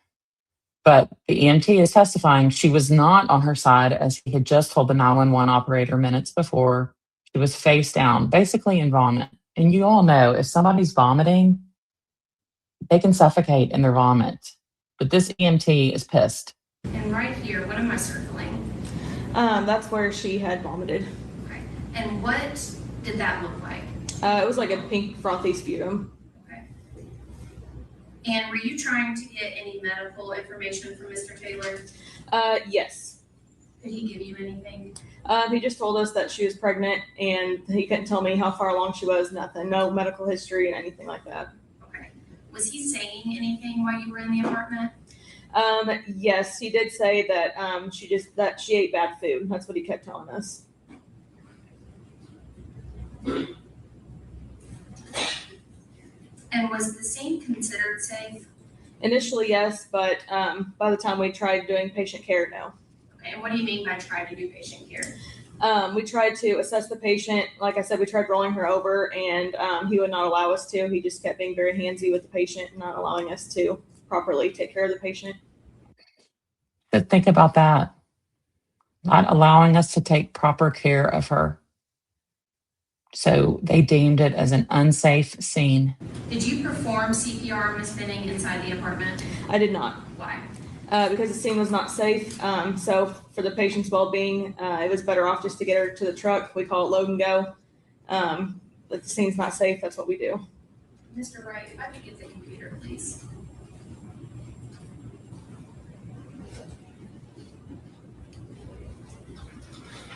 Speaker 2: But the EMT is testifying she was not on her side, as he had just told the 911 operator minutes before. She was face down, basically in vomit. And you all know if somebody's vomiting, they can suffocate in their vomit. But this EMT is pissed.
Speaker 7: And right here, what am I circling?
Speaker 9: That's where she had vomited.
Speaker 7: Okay. And what did that look like?
Speaker 9: It was like a pink frothy sputum.
Speaker 7: And were you trying to get any medical information from Mr. Taylor?
Speaker 9: Yes.
Speaker 7: Did he give you anything?
Speaker 9: He just told us that she was pregnant, and he couldn't tell me how far along she was, nothing. No medical history and anything like that.
Speaker 7: Okay. Was he saying anything while you were in the apartment?
Speaker 9: Yes, he did say that she ate bad food. That's what he kept telling us.
Speaker 7: And was the scene considered safe?
Speaker 9: Initially, yes, but by the time we tried doing patient care, no.
Speaker 7: Okay, and what do you mean by try to do patient care?
Speaker 9: We tried to assess the patient. Like I said, we tried rolling her over, and he would not allow us to. He just kept being very handsy with the patient and not allowing us to properly take care of the patient.
Speaker 2: But think about that. Not allowing us to take proper care of her. So they deemed it as an unsafe scene.
Speaker 7: Did you perform CPR on Miss Benning inside the apartment?
Speaker 9: I did not.
Speaker 7: Why?
Speaker 9: Because the scene was not safe. So for the patient's well-being, it was better off just to get her to the truck. We call it load and go. But the scene's not safe. That's what we do.
Speaker 7: Mr. Wright, if I could get the computer, please.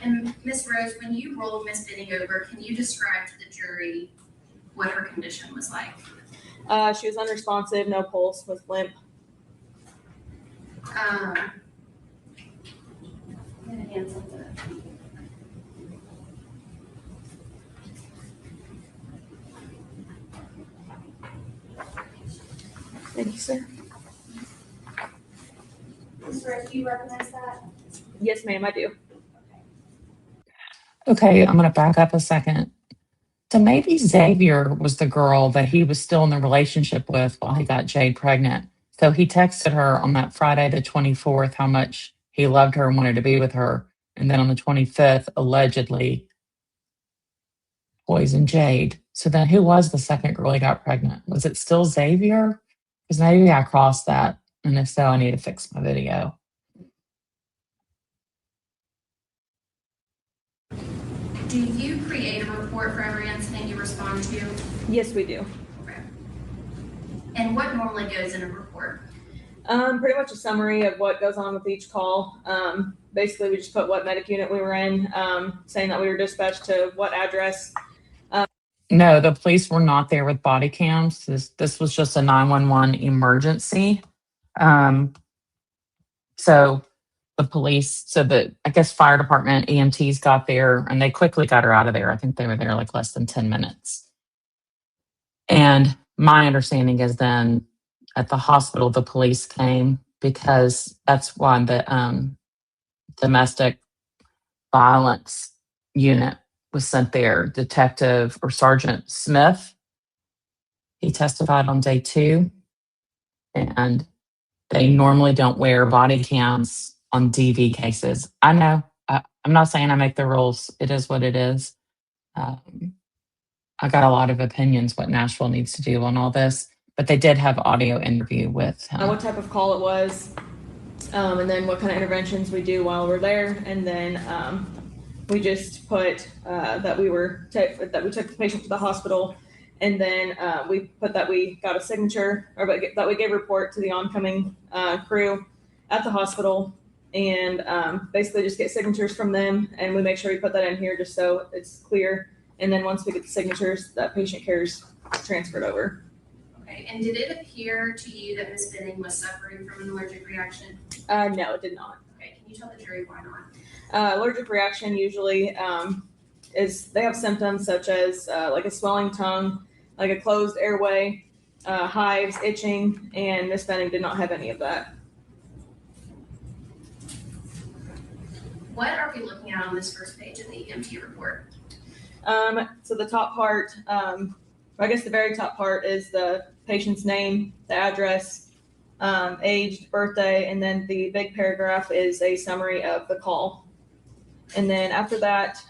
Speaker 7: And Miss Rose, when you rolled Miss Benning over, can you describe to the jury what her condition was like?
Speaker 9: She was unresponsive, no pulse, was limp.
Speaker 7: I'm gonna hand something up.
Speaker 9: Thank you, sir.
Speaker 7: Miss Rose, do you recognize that?
Speaker 9: Yes, ma'am, I do.
Speaker 2: Okay, I'm going to back up a second. So maybe Xavier was the girl that he was still in the relationship with while he got Jade pregnant. So he texted her on that Friday, the 24th, how much he loved her and wanted to be with her. And then on the 25th, allegedly poisoned Jade. So then who was the second girl he got pregnant? Was it still Xavier? Because maybe I crossed that. And if so, I need to fix my video.
Speaker 7: Do you create a report for every incident you respond to?
Speaker 9: Yes, we do.
Speaker 7: Okay. And what normally goes in a report?
Speaker 9: Pretty much a summary of what goes on with each call. Basically, we just put what medic unit we were in, saying that we were dispatched to what address.
Speaker 2: No, the police were not there with body cams. This was just a 911 emergency. So the police, I guess fire department, EMTs got there and they quickly got her out of there. I think they were there like less than 10 minutes. And my understanding is then at the hospital, the police came because that's why the domestic violence unit was sent there. Detective or Sergeant Smith, he testified on day 2, and they normally don't wear body cams on DV cases. I know. I'm not saying I make the rules. It is what it is. I got a lot of opinions what Nashville needs to do on all this, but they did have audio interview with him.
Speaker 9: What type of call it was, and then what kind of interventions we do while we're there, and then we just put that we took the patient to the hospital, and then we put that we got a signature, or that we gave a report to the oncoming crew at the hospital, and basically just get signatures from them, and we make sure we put that in here just so it's clear. And then once we get the signatures, that patient care is transferred over.
Speaker 8: Okay, and did it appear to you that Ms. Benning was suffering from an allergic reaction?
Speaker 9: No, it did not.
Speaker 8: Okay, can you tell the jury why not?
Speaker 9: Allergic reaction usually is they have symptoms such as like a swelling tongue, like a closed airway, hives, itching, and Ms. Benning did not have any of that.
Speaker 8: What are we looking at on this first page of the EMT report?
Speaker 9: So the top part, I guess the very top part is the patient's name, the address, age, birthday, and then the big paragraph is a summary of the call. And then after that,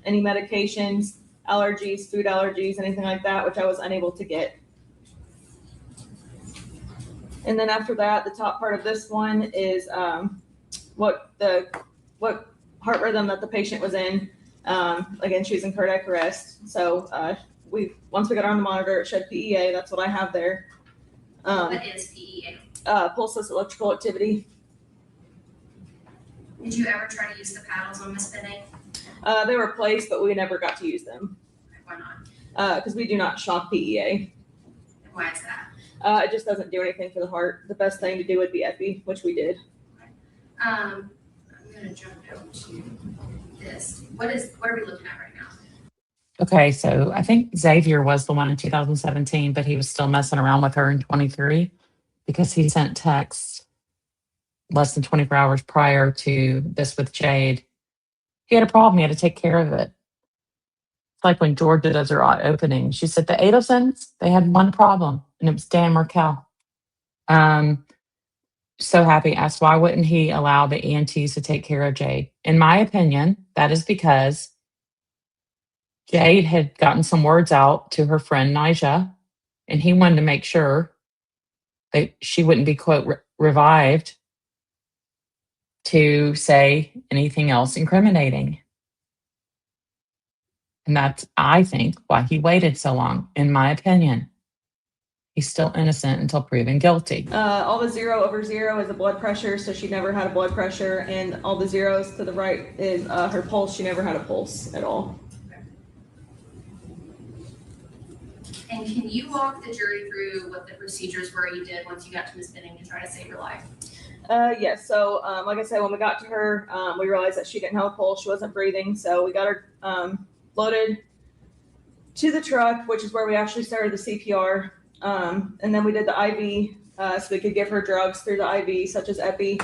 Speaker 9: any medications, allergies, food allergies, anything like that, which I was unable to get. And then after that, the top part of this one is what heart rhythm that the patient was in. Again, she was in cardiac arrest. So once we got her on the monitor, it showed PEA. That's what I have there.
Speaker 8: What is PEA?
Speaker 9: Pulseless electrical activity.
Speaker 8: Did you ever try to use the paddles on Ms. Benning?
Speaker 9: They were placed, but we never got to use them.
Speaker 8: Why not?
Speaker 9: Because we do not shock PEA.
Speaker 8: And why is that?
Speaker 9: It just doesn't do anything for the heart. The best thing to do would be epi, which we did.
Speaker 8: I'm going to jump over to this. What are we looking at right now?
Speaker 2: Okay, so I think Xavier was the one in 2017, but he was still messing around with her in 23 because he sent texts less than 24 hours prior to this with Jade. He had a problem. He had to take care of it. It's like when Georgia does her opening. She said the Adelsons, they had one problem, and it was Dan Merkel. So happy asked why wouldn't he allow the ENTs to take care of Jade? In my opinion, that is because Jade had gotten some words out to her friend Nija, and he wanted to make sure that she wouldn't be, quote, revived to say anything else incriminating. And that's, I think, why he waited so long, in my opinion. He's still innocent until proven guilty.
Speaker 9: All the 0 over 0 is a blood pressure, so she never had a blood pressure, and all the zeros to the right is her pulse. She never had a pulse at all.
Speaker 8: And can you walk the jury through what the procedures were you did once you got to Ms. Benning to try to save her life?
Speaker 9: Yes. So, like I said, when we got to her, we realized that she didn't have a pulse. She wasn't breathing. So we got her loaded to the truck, which is where we actually started the CPR. And then we did the IV, so we could give her drugs through the IV, such as epi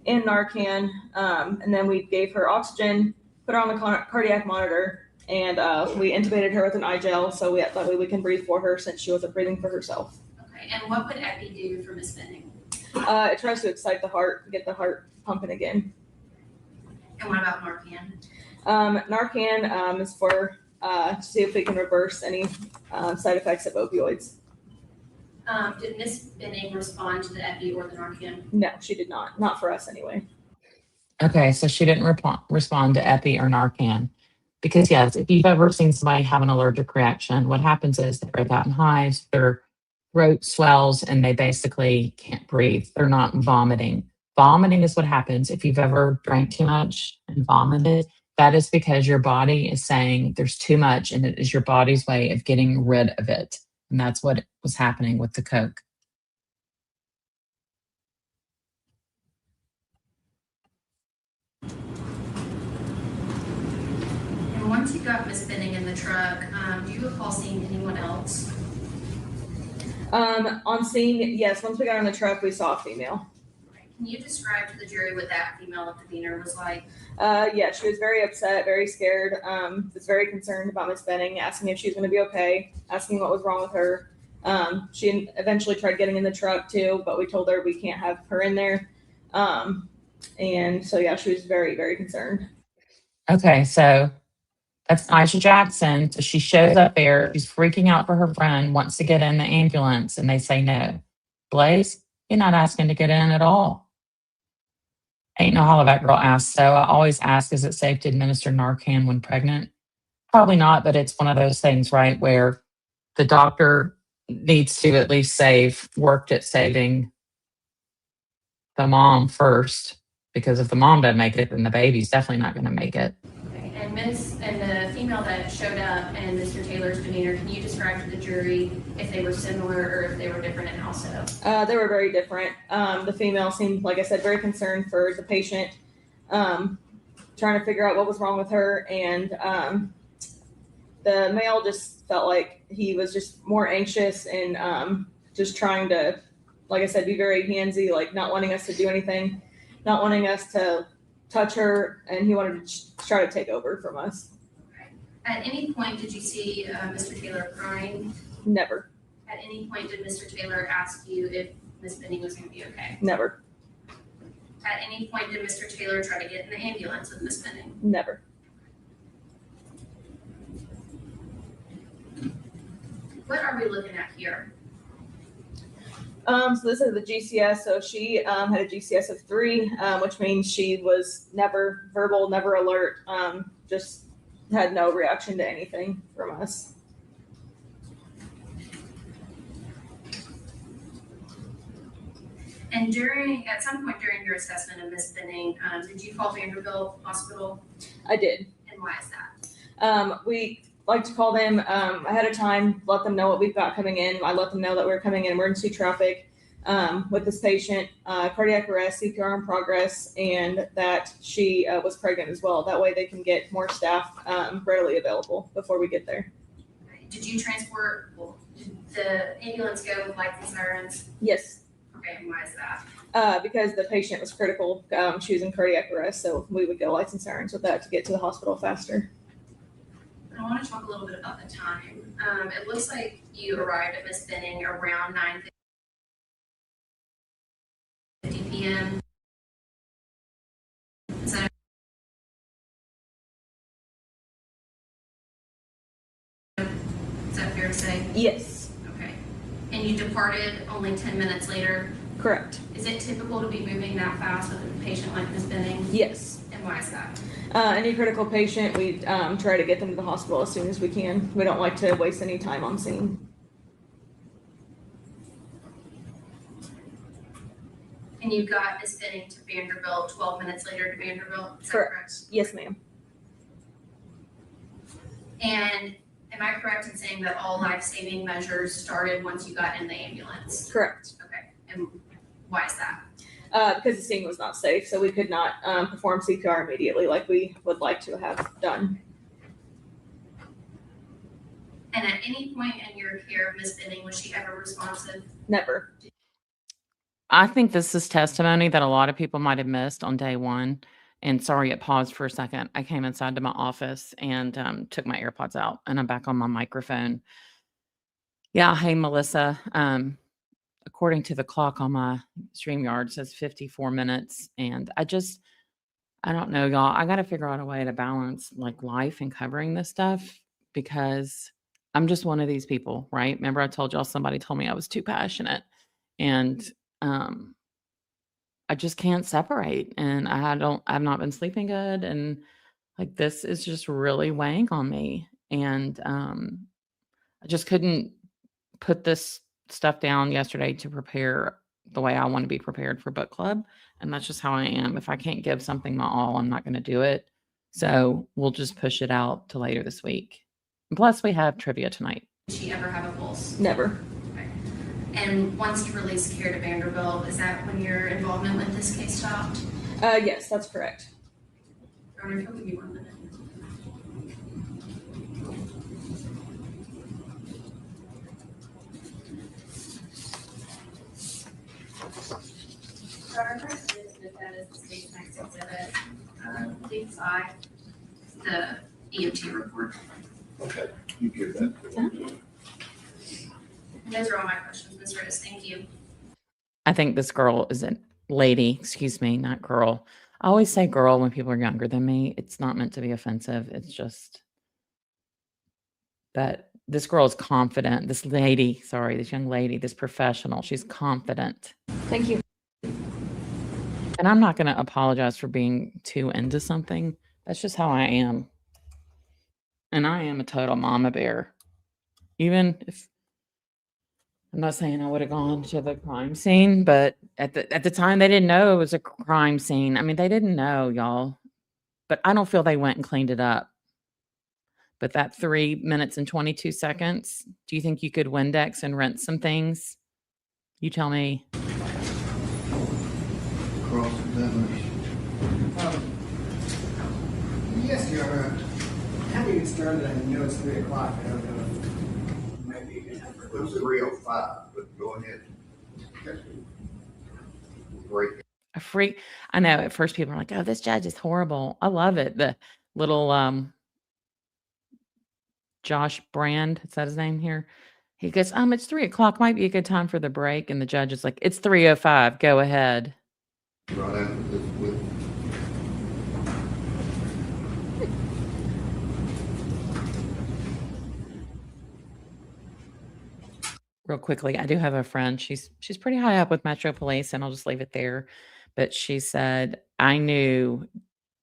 Speaker 9: and Narcan. And then we gave her oxygen, put her on the cardiac monitor, and we intubated her with an iGel, so that way we can breathe for her since she wasn't breathing for herself.
Speaker 8: Okay, and what would epi do for Ms. Benning?
Speaker 9: It tries to excite the heart, get the heart pumping again.
Speaker 8: And what about Narcan?
Speaker 9: Narcan is for to see if we can reverse any side effects of opioids.
Speaker 8: Did Ms. Benning respond to the epi or the Narcan?
Speaker 9: No, she did not. Not for us anyway.
Speaker 2: Okay, so she didn't respond to epi or Narcan. Because yes, if you've ever seen somebody have an allergic reaction, what happens is they break out in hives, their throat swells and they basically can't breathe. They're not vomiting. Vomiting is what happens if you've ever drank too much and vomited. That is because your body is saying there's too much and it is your body's way of getting rid of it. And that's what was happening with the Coke.
Speaker 8: And once you got Miss Benning in the truck, do you recall seeing anyone else?
Speaker 9: On scene, yes, once we got on the truck, we saw a female.
Speaker 8: Can you describe to the jury what that female demeanor was like?
Speaker 9: Yeah, she was very upset, very scared, was very concerned about Miss Benning, asking if she was going to be okay, asking what was wrong with her. She eventually tried getting in the truck too, but we told her we can't have her in there. And so, yeah, she was very, very concerned.
Speaker 2: Okay, so that's Aisha Jackson. So she shows up there. She's freaking out for her friend, wants to get in the ambulance, and they say no. Blaise, you're not asking to get in at all. Ain't no holla that girl asks. So I always ask, is it safe to administer Narcan when pregnant? Probably not, but it's one of those things, right, where the doctor needs to at least worked at saving the mom first, because if the mom doesn't make it, then the baby's definitely not going to make it.
Speaker 8: Okay. And the female that showed up and Mr. Taylor's demeanor, can you describe to the jury if they were similar or if they were different and how so?
Speaker 9: They were very different. The female seemed, like I said, very concerned for the patient, trying to figure out what was wrong with her. And the male just felt like he was just more anxious and just trying to, like I said, be very handsy, like not wanting us to do anything, not wanting us to touch her, and he wanted to try to take over from us.
Speaker 8: Okay. At any point, did you see Mr. Taylor crying?
Speaker 9: Never.
Speaker 8: At any point, did Mr. Taylor ask you if Miss Benning was going to be okay?
Speaker 9: Never.
Speaker 8: At any point, did Mr. Taylor try to get in the ambulance with Miss Benning?
Speaker 9: Never.
Speaker 8: What are we looking at here?
Speaker 9: So this is the GCS. So she had a GCS of 3, which means she was never verbal, never alert, just had no reaction to anything from us.
Speaker 8: And at some point during your assessment of Miss Benning, did you call Vanderbilt Hospital?
Speaker 9: I did.
Speaker 8: And why is that?
Speaker 9: We like to call them ahead of time, let them know what we've got coming in. I let them know that we're coming in emergency traffic with this patient, cardiac arrest, CPR in progress, and that she was pregnant as well. That way they can get more staff readily available before we get there.
Speaker 8: Did you transport, did the ambulance go with lights and sirens?
Speaker 9: Yes.
Speaker 8: Okay, and why is that?
Speaker 9: Because the patient was critical. She was in cardiac arrest, so we would go lights and sirens with that to get to the hospital faster.
Speaker 8: I want to talk a little bit about the time. It looks like you arrived at Miss Benning around 9:50 p.m. Is that fair to say?
Speaker 9: Yes.
Speaker 8: Okay. And you departed only 10 minutes later?
Speaker 9: Correct.
Speaker 8: Is it typical to be moving that fast with a patient like Miss Benning?
Speaker 9: Yes.
Speaker 8: And why is that?
Speaker 9: Any critical patient, we try to get them to the hospital as soon as we can. We don't like to waste any time on scene.
Speaker 8: And you got Miss Benning to Vanderbilt 12 minutes later to Vanderbilt? Is that
Speaker 9: Correct. Yes, ma'am.
Speaker 8: And am I correct in saying that all life-saving measures started once you got in the ambulance?
Speaker 9: Correct.
Speaker 8: Okay. And why is that?
Speaker 9: Because the scene was not safe, so we could not perform CPR immediately like we would like to have done.
Speaker 8: And at any point in your care of Miss Benning, was she ever responsive?
Speaker 9: Never.
Speaker 2: I think this is testimony that a lot of people might have missed on day one. And sorry, it paused for a second. I came inside to my office and took my AirPods out, and I'm back on my microphone. Yeah, hey, Melissa. According to the clock on my StreamYard, it says 54 minutes. And I don't know, y'all. I got to figure out a way to balance like life and covering this stuff, because I'm just one of these people, right? Remember I told y'all somebody told me I was too passionate, and I just can't separate, and I've not been sleeping good, and like this is just really weighing on me, and I just couldn't put this stuff down yesterday to prepare the way I want to be prepared for book club. And that's just how I am. If I can't give something my all, I'm not going to do it. So we'll just push it out to later this week. And plus, we have trivia tonight.
Speaker 10: Did she ever have a pulse?
Speaker 9: Never.
Speaker 10: Okay. And once you released care to Vanderbilt, is that when your involvement with this case stopped?
Speaker 9: Yes, that's correct.
Speaker 10: Your Honor, if you'll give me 1 minute. Your Honor, first, that is the state's next exhibit. Please, the EMT report.
Speaker 11: Okay, you give that.
Speaker 10: And those are all my questions, Ms. Rose. Thank you.
Speaker 2: I think this girl is a lady, excuse me, not girl. I always say girl when people are younger than me. It's not meant to be offensive. It's just that this girl is confident. This lady, sorry, this young lady, this professional, she's confident.
Speaker 9: Thank you.
Speaker 2: And I'm not going to apologize for being too into something. That's just how I am. And I am a total mama bear. Even if I'm not saying I would have gone to the crime scene, but at the time they didn't know it was a crime scene. I mean, they didn't know, y'all. But I don't feel they went and cleaned it up. But that 3 minutes and 22 seconds, do you think you could Windex and rent some things? You tell me.
Speaker 12: Yes, Your Honor. Happy to get started. I know it's 3 o'clock. I don't know if it might be a good time for
Speaker 11: It was 3:05, but go ahead. Break it.
Speaker 2: A freak. I know at first people are like, oh, this judge is horrible. I love it. The little Josh Brand, is that his name here? He goes, it's 3 o'clock. Might be a good time for the break. And the judge is like, it's 3:05. Go ahead.
Speaker 11: Right after this with.
Speaker 2: Real quickly, I do have a friend. She's pretty high up with Metro Police, and I'll just leave it there. But she said, I knew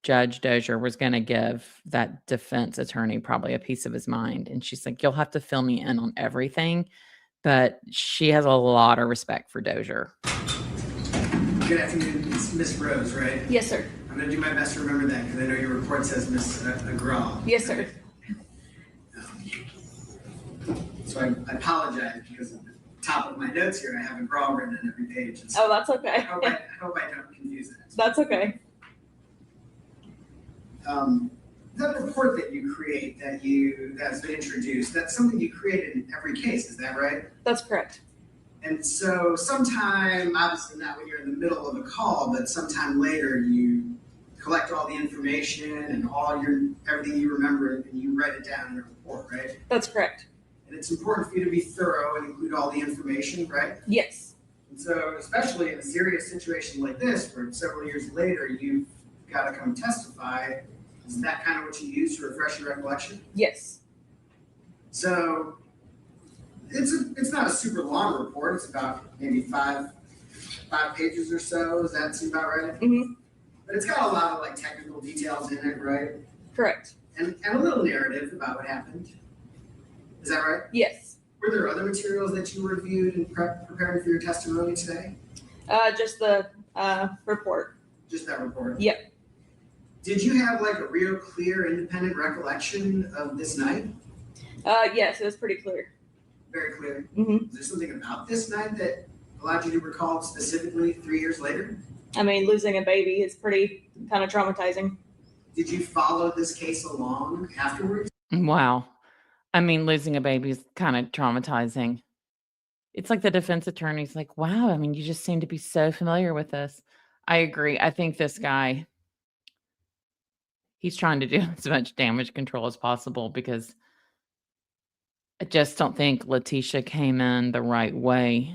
Speaker 2: Judge Dozier was going to give that defense attorney probably a piece of his mind. And she's like, you'll have to fill me in on everything. But she has a lot of respect for Dozier.
Speaker 12: Good afternoon, it's Miss Rose, right?
Speaker 9: Yes, sir.
Speaker 12: I'm going to do my best to remember that because I know your report says Miss Agrawal.
Speaker 9: Yes, sir.
Speaker 12: So I apologize because at the top of my notes here, I have Agrawal written on every page. And so
Speaker 9: Oh, that's okay.
Speaker 12: I hope I don't confuse that.
Speaker 9: That's okay.
Speaker 12: That report that you create that's been introduced, that's something you created in every case, is that right?
Speaker 9: That's correct.
Speaker 12: And so sometime, obviously not when you're in the middle of a call, but sometime later you collect all the information and everything you remember and you write it down in your report, right?
Speaker 9: That's correct.
Speaker 12: And it's important for you to be thorough and include all the information, right?
Speaker 9: Yes.
Speaker 12: And so especially in a serious situation like this, where several years later you've got to come testify, is that kind of what you use to refresh your recollection?
Speaker 9: Yes.
Speaker 12: So it's not a super long report. It's about maybe five pages or so. Does that seem about right?
Speaker 9: Mm-hmm.
Speaker 12: But it's got a lot of like technical details in it, right?
Speaker 9: Correct.
Speaker 12: And a little narrative about what happened. Is that right?
Speaker 9: Yes.
Speaker 12: Were there other materials that you reviewed and preparing for your testimony today?
Speaker 9: Just the report.
Speaker 12: Just that report?
Speaker 9: Yep.
Speaker 12: Did you have like a real clear, independent recollection of this night?
Speaker 9: Yes, it was pretty clear.
Speaker 12: Very clear.
Speaker 9: Mm-hmm.
Speaker 12: Is there something about this night that allowed you to recall specifically 3 years later?
Speaker 9: I mean, losing a baby is pretty kind of traumatizing.
Speaker 12: Did you follow this case along afterwards?
Speaker 2: Wow. I mean, losing a baby is kind of traumatizing. It's like the defense attorney's like, wow, I mean, you just seem to be so familiar with this. I agree. I think this guy, he's trying to do as much damage control as possible because I just don't think Letitia came in the right way.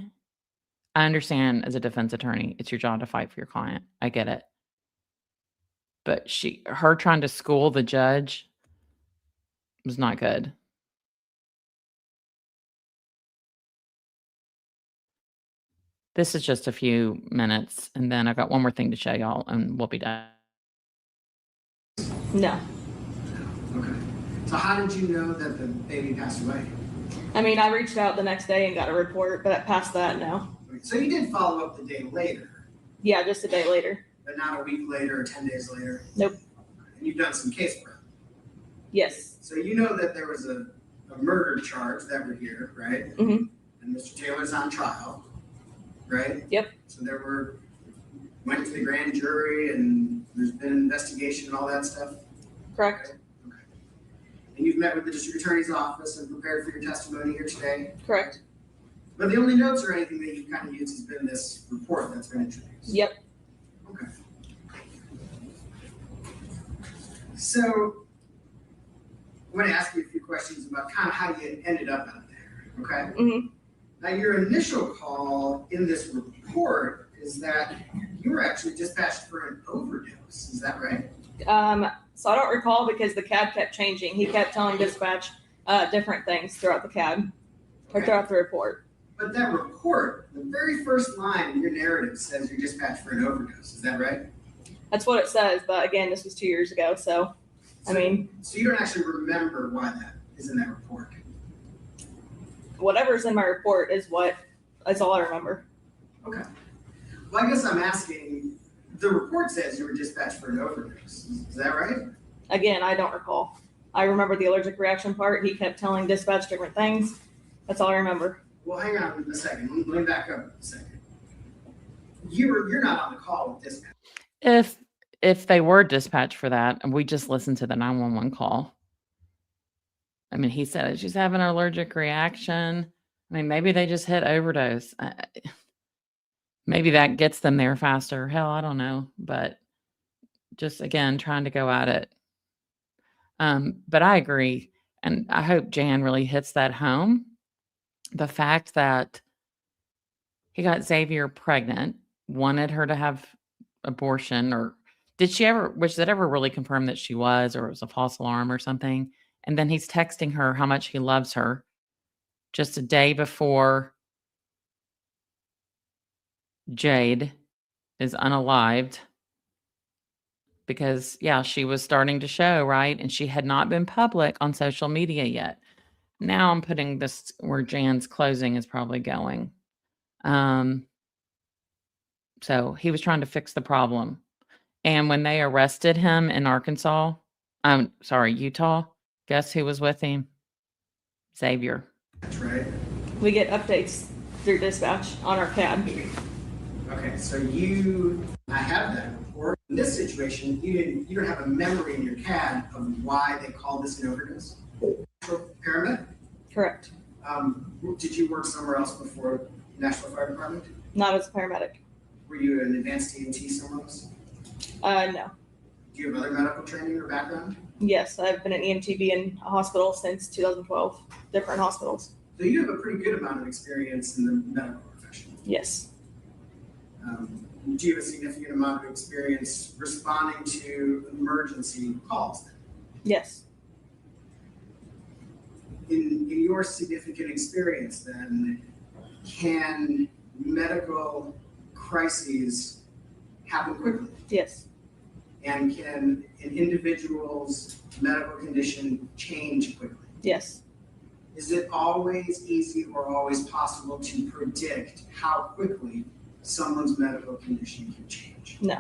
Speaker 2: I understand as a defense attorney, it's your job to fight for your client. I get it. But her trying to school the judge was not good. This is just a few minutes, and then I've got one more thing to show y'all, and we'll be done.
Speaker 9: No.
Speaker 12: Okay. So how did you know that the baby passed away?
Speaker 9: I mean, I reached out the next day and got a report, but past that, no.
Speaker 12: So you did follow up the day later,
Speaker 9: Yeah, just a day later.
Speaker 12: but not a week later or 10 days later?
Speaker 9: Nope.
Speaker 12: And you've done some case prep.
Speaker 9: Yes.
Speaker 12: So you know that there was a murder charge that we're here, right?
Speaker 9: Mhm.
Speaker 12: And Mr. Taylor's on trial, right?
Speaker 9: Yep.
Speaker 12: So went to the grand jury and there's been an investigation and all that stuff?
Speaker 9: Correct.
Speaker 12: Okay. And you've met with the district attorney's office and prepared for your testimony here today?
Speaker 9: Correct.
Speaker 12: But the only notes or anything that you've kind of used has been this report that's been introduced?
Speaker 9: Yep.
Speaker 12: Okay. So I'm going to ask you a few questions about kind of how you ended up out there, okay?
Speaker 9: Mhm.
Speaker 12: Now, your initial call in this report is that you were actually dispatched for an overdose. Is that right?
Speaker 9: So I don't recall because the cab kept changing. He kept telling dispatch different things throughout the cab or
Speaker 12: Okay.
Speaker 9: throughout the report.
Speaker 12: But that report, the very first line in your narrative says you're dispatched for an overdose. Is that right?
Speaker 9: That's what it says, but again, this was 2 years ago, so I mean,
Speaker 12: So you don't actually remember why that is in that report?
Speaker 9: whatever's in my report is all I remember.
Speaker 12: Okay. Well, I guess I'm asking, the report says you were dispatched for an overdose. Is that right?
Speaker 9: Again, I don't recall. I remember the allergic reaction part. He kept telling dispatch different things. That's all I remember.
Speaker 12: Well, hang on a second. Let me back up a second. You're not on the call with dispatch.
Speaker 2: If they were dispatched for that, and we just listened to the 911 call. I mean, he said she's having an allergic reaction. I mean, maybe they just hit overdose. Maybe that gets them there faster. Hell, I don't know. But just again, trying to go at it. But I agree. And I hope Jan really hits that home. The fact that he got Xavier pregnant, wanted her to have abortion, or was it ever really confirmed that she was, or it was a false alarm or something? And then he's texting her how much he loves her just a day before Jade is unalived. Because, yeah, she was starting to show, right? And she had not been public on social media yet. Now I'm putting this where Jan's closing is probably going. So he was trying to fix the problem. And when they arrested him in Utah, guess who was with him? Xavier.
Speaker 12: That's right.
Speaker 9: We get updates through dispatch on our cab.
Speaker 12: Okay, so I have that report. In this situation, you don't have a memory in your CAD of why they called this an overdose? Paramedic?
Speaker 9: Correct.
Speaker 12: Did you work somewhere else before National Fire Department?
Speaker 9: Not as a paramedic.
Speaker 12: Were you an advanced EMT somewhere else?
Speaker 9: No.
Speaker 12: Do you have other medical training or background?
Speaker 9: Yes, I've been an EMTB in a hospital since 2012, different hospitals.
Speaker 12: So you have a pretty good amount of experience in the medical profession.
Speaker 9: Yes.
Speaker 12: Do you have a significant amount of experience responding to emergency calls?
Speaker 9: Yes.
Speaker 12: In your significant experience, then, can medical crises happen quickly?
Speaker 9: Yes.
Speaker 12: And can an individual's medical condition change quickly?
Speaker 9: Yes.
Speaker 12: Is it always easy or always possible to predict how quickly someone's medical condition can change?
Speaker 9: No.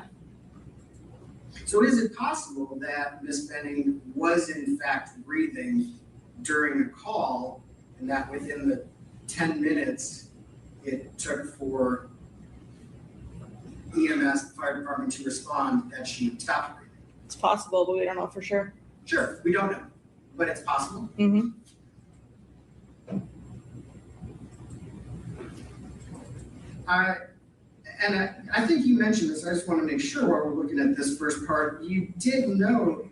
Speaker 12: So is it possible that Ms. Benning was in fact breathing during a call, and that within the 10 minutes it took for EMS, the fire department, to respond, that she stopped breathing?
Speaker 9: It's possible, but we don't know for sure.
Speaker 12: Sure, we don't know, but it's possible.
Speaker 9: Mm-hmm.
Speaker 12: I think you mentioned this. I just want to make sure while we're looking at this first part, you did know,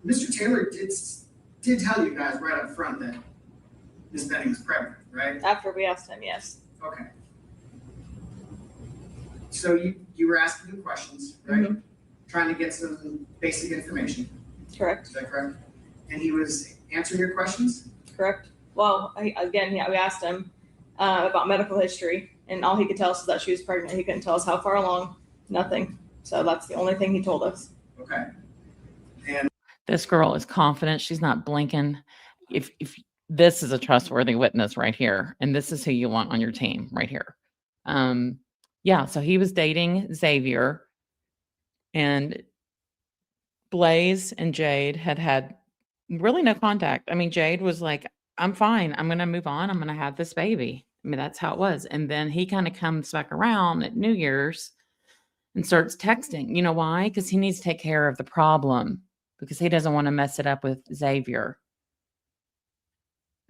Speaker 12: Mr. Taylor did tell you guys right up front that Ms. Benning was pregnant, right?
Speaker 9: After we asked him, yes.
Speaker 12: Okay. So you were asking him questions, right?
Speaker 9: Mm-hmm.
Speaker 12: Trying to get some basic information.
Speaker 9: Correct.
Speaker 12: Is that correct? And he was answering your questions?
Speaker 9: Correct. Well, we asked him about medical history, and all he could tell us is that she was pregnant. He couldn't tell us how far along, nothing. So that's the only thing he told us.
Speaker 12: Okay. And
Speaker 2: This girl is confident. She's not blinking. If this is a trustworthy witness right here. And this is who you want on your team right here. Yeah, so he was dating Xavier, and Blaise and Jade had really no contact. I mean, Jade was like, I'm fine. I'm going to move on. I'm going to have this baby. I mean, that's how it was. And then he kind of comes back around at New Year's and starts texting. You know why? Because he needs to take care of the problem, because he doesn't want to mess it up with Xavier.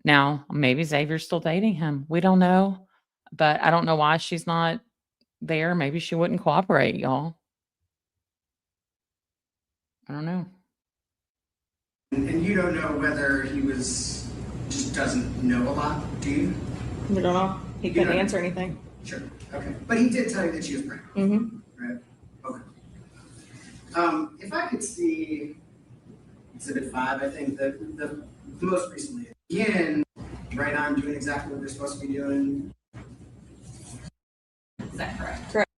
Speaker 2: Now, maybe Xavier's still dating him. We don't know. But I don't know why she's not there. Maybe she wouldn't cooperate, y'all. I don't know.
Speaker 12: And you don't know whether he was, just doesn't know a lot, do you?
Speaker 9: We don't know. He couldn't answer anything.
Speaker 12: Sure, okay. But he did tell you that she was pregnant,
Speaker 9: Mm-hmm.
Speaker 12: right? Okay. If I could see Exhibit 5, I think the most recently. Again, right now I'm doing exactly what we're supposed to be doing.
Speaker 10: Is that correct?
Speaker 9: Correct.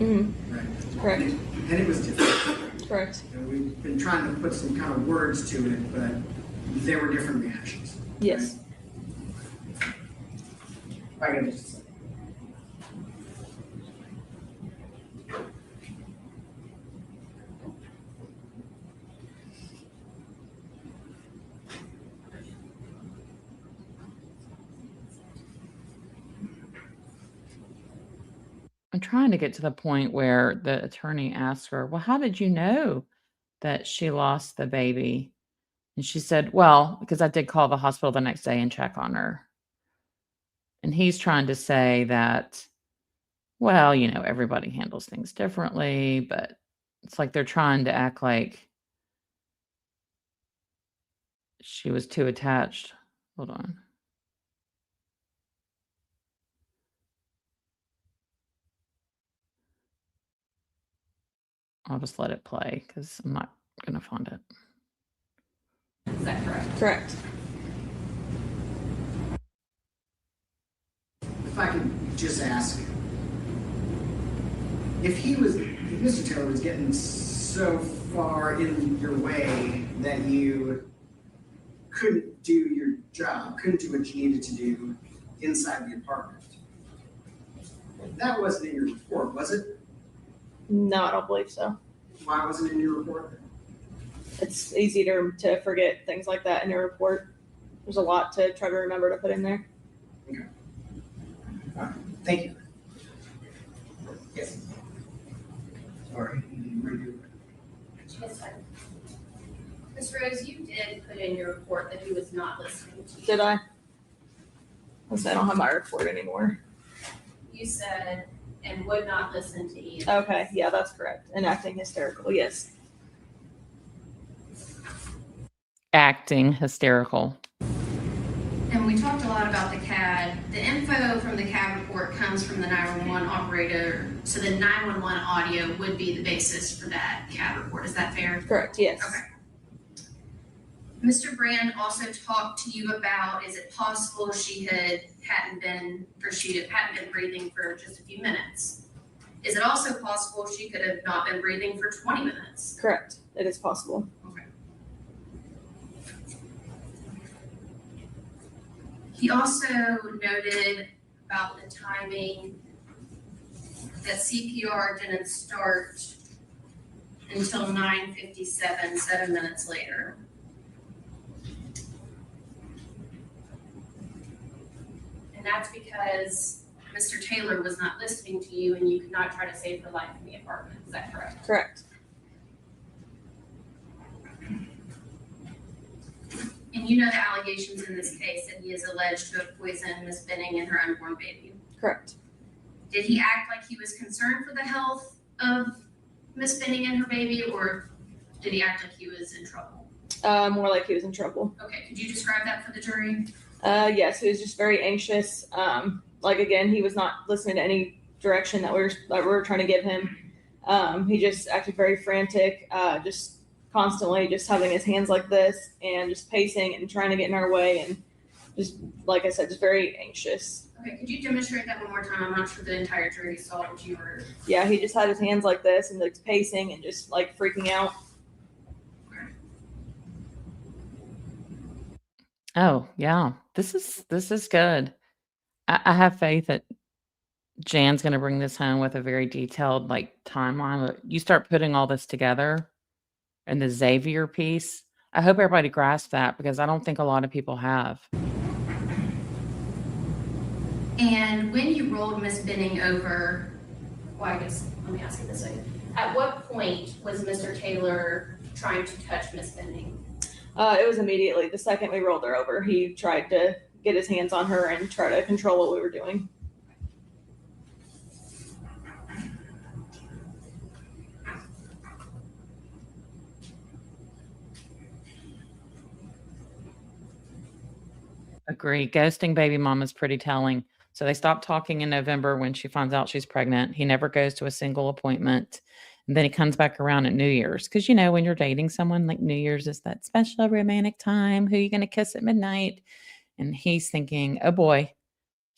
Speaker 9: Mm-hmm.
Speaker 12: Right.
Speaker 9: Correct.
Speaker 12: And it was different.
Speaker 9: Correct.
Speaker 12: And we've been trying to put some kind of words to it, but there were different reactions.
Speaker 9: Yes.
Speaker 12: Right? I gotta just say.
Speaker 2: I'm trying to get to the point where the attorney asks her, well, how did you know that she lost the baby? And she said, well, because I did call the hospital the next day and check on her. And he's trying to say that, well, you know, everybody handles things differently, but it's like they're trying to act like she was too attached. Hold on. I'll just let it play because I'm not going to find it.
Speaker 10: Is that correct?
Speaker 9: Correct.
Speaker 12: If I could just ask, if Mr. Taylor was getting so far in your way that you couldn't do your job, couldn't do what you needed to do inside the apartment, that wasn't in your report, was it?
Speaker 9: No, I don't believe so.
Speaker 12: Why wasn't it in your report?
Speaker 9: It's easy to forget things like that in your report. There's a lot to try to remember to put in there.
Speaker 12: Okay. All right. Thank you. Yes. Sorry.
Speaker 10: Yes, sir. Ms. Rose, you did put in your report that he was not listening to you.
Speaker 9: Did I? I don't have my report anymore.
Speaker 10: You said, and would not listen to you.
Speaker 9: Okay, yeah, that's correct. And acting hysterical, yes.
Speaker 2: Acting hysterical.
Speaker 8: And we talked a lot about the CAD. The info from the CAD report comes from the 911 operator, so the 911 audio would be the basis for that CAD report. Is that fair?
Speaker 9: Correct, yes.
Speaker 8: Okay. Mr. Brand also talked to you about, is it possible she hadn't been breathing for just a few minutes? Is it also possible she could have not been breathing for 20 minutes?
Speaker 9: Correct, it is possible.
Speaker 8: Okay. He also noted about the timing that CPR didn't start until 9:57, 7 minutes later. And that's because Mr. Taylor was not listening to you and you could not try to save her life in the apartment. Is that correct?
Speaker 9: Correct.
Speaker 8: And you know the allegations in this case that he is alleged to have poisoned Miss Benning and her unborn baby.
Speaker 9: Correct.
Speaker 8: Did he act like he was concerned for the health of Miss Benning and her baby, or did he act like he was in trouble?
Speaker 9: More like he was in trouble.
Speaker 8: Okay, could you describe that for the jury?
Speaker 9: Yes, he was just very anxious. Like again, he was not listening to any direction that we were trying to give him. He just acted very frantic, just constantly just having his hands like this and just pacing and trying to get in our way, and just like I said, just very anxious.
Speaker 8: Okay, could you demonstrate that one more time? I'm not sure the entire jury saw what you were.
Speaker 9: Yeah, he just had his hands like this and like pacing and just like freaking out.
Speaker 2: Oh, yeah. This is good. I have faith that Jan's gonna bring this home with a very detailed, like, timeline. But you start putting all this together and the Xavier piece, I hope everybody grasps that because I don't think a lot of people have.
Speaker 8: And when you rolled Miss Benning over, well, I guess, let me ask you this way. At what point was Mr. Taylor trying to touch Miss Benning?
Speaker 9: It was immediately. The second we rolled her over, he tried to get his hands on her and try to control what we were doing.
Speaker 2: Agree. Ghosting baby mom is pretty telling. So they stopped talking in November when she finds out she's pregnant. He never goes to a single appointment. And then he comes back around at New Year's. Because, you know, when you're dating someone, like New Year's is that special romantic time. Who are you going to kiss at midnight? And he's thinking, oh boy,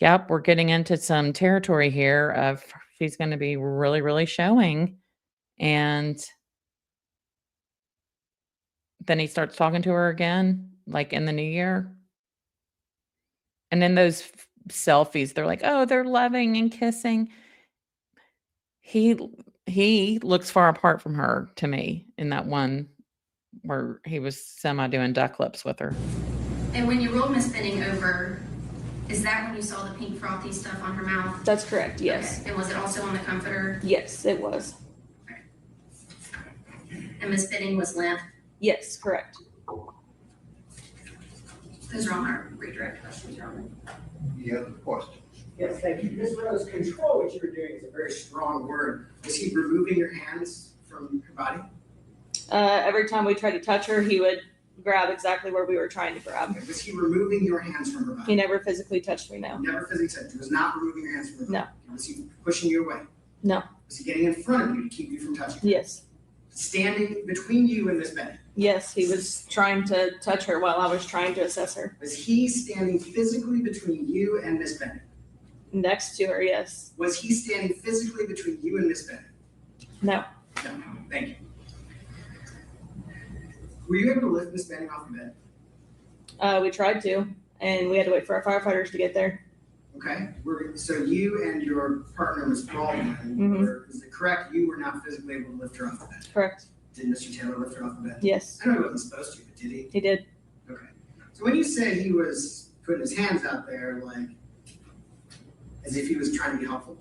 Speaker 2: yep, we're getting into some territory here of she's going to be really, really showing. And then he starts talking to her again, like in the new year. And then those selfies, they're like, oh, they're loving and kissing. He looks far apart from her to me in that one where he was semi doing duck lips with her.
Speaker 8: And when you rolled Miss Benning over, is that when you saw the pink frothy stuff on her mouth?
Speaker 9: That's correct, yes.
Speaker 8: Okay. And was it also on the comforter?
Speaker 9: Yes, it was.
Speaker 8: And Miss Benning was limp?
Speaker 9: Yes, correct.
Speaker 8: Those are all my redirect questions, Your Honor.
Speaker 11: Any other questions?
Speaker 12: Yes, thank you. Ms. Rose, control what you were doing is a very strong word. Was he removing your hands from her body?
Speaker 9: Every time we tried to touch her, he would grab exactly where we were trying to grab.
Speaker 12: Okay. Was he removing your hands from her body?
Speaker 9: He never physically touched me, no.
Speaker 12: Never physically touched. He was not removing your hands from her body?
Speaker 9: No.
Speaker 12: Was he pushing you away?
Speaker 9: No.
Speaker 12: Was he getting in front of you to keep you from touching her?
Speaker 9: Yes.
Speaker 12: Standing between you and Miss Benning?
Speaker 9: Yes, he was trying to touch her while I was trying to assess her.
Speaker 12: Was he standing physically between you and Miss Benning?
Speaker 9: Next to her, yes.
Speaker 12: Was he standing physically between you and Miss Benning?
Speaker 9: No.
Speaker 12: No, thank you. Were you able to lift Miss Benning off the bed?
Speaker 9: We tried to, and we had to wait for our firefighters to get there.
Speaker 12: Okay, so you and your partner, Ms. Baldwin, is it correct, you were not physically able to lift her off the bed?
Speaker 9: Correct.
Speaker 12: Did Mr. Taylor lift her off the bed?
Speaker 9: Yes.
Speaker 12: I know he wasn't supposed to, but did he?
Speaker 9: He did.
Speaker 12: Okay. So when you say he was putting his hands out there, like, as if he was trying to be helpful?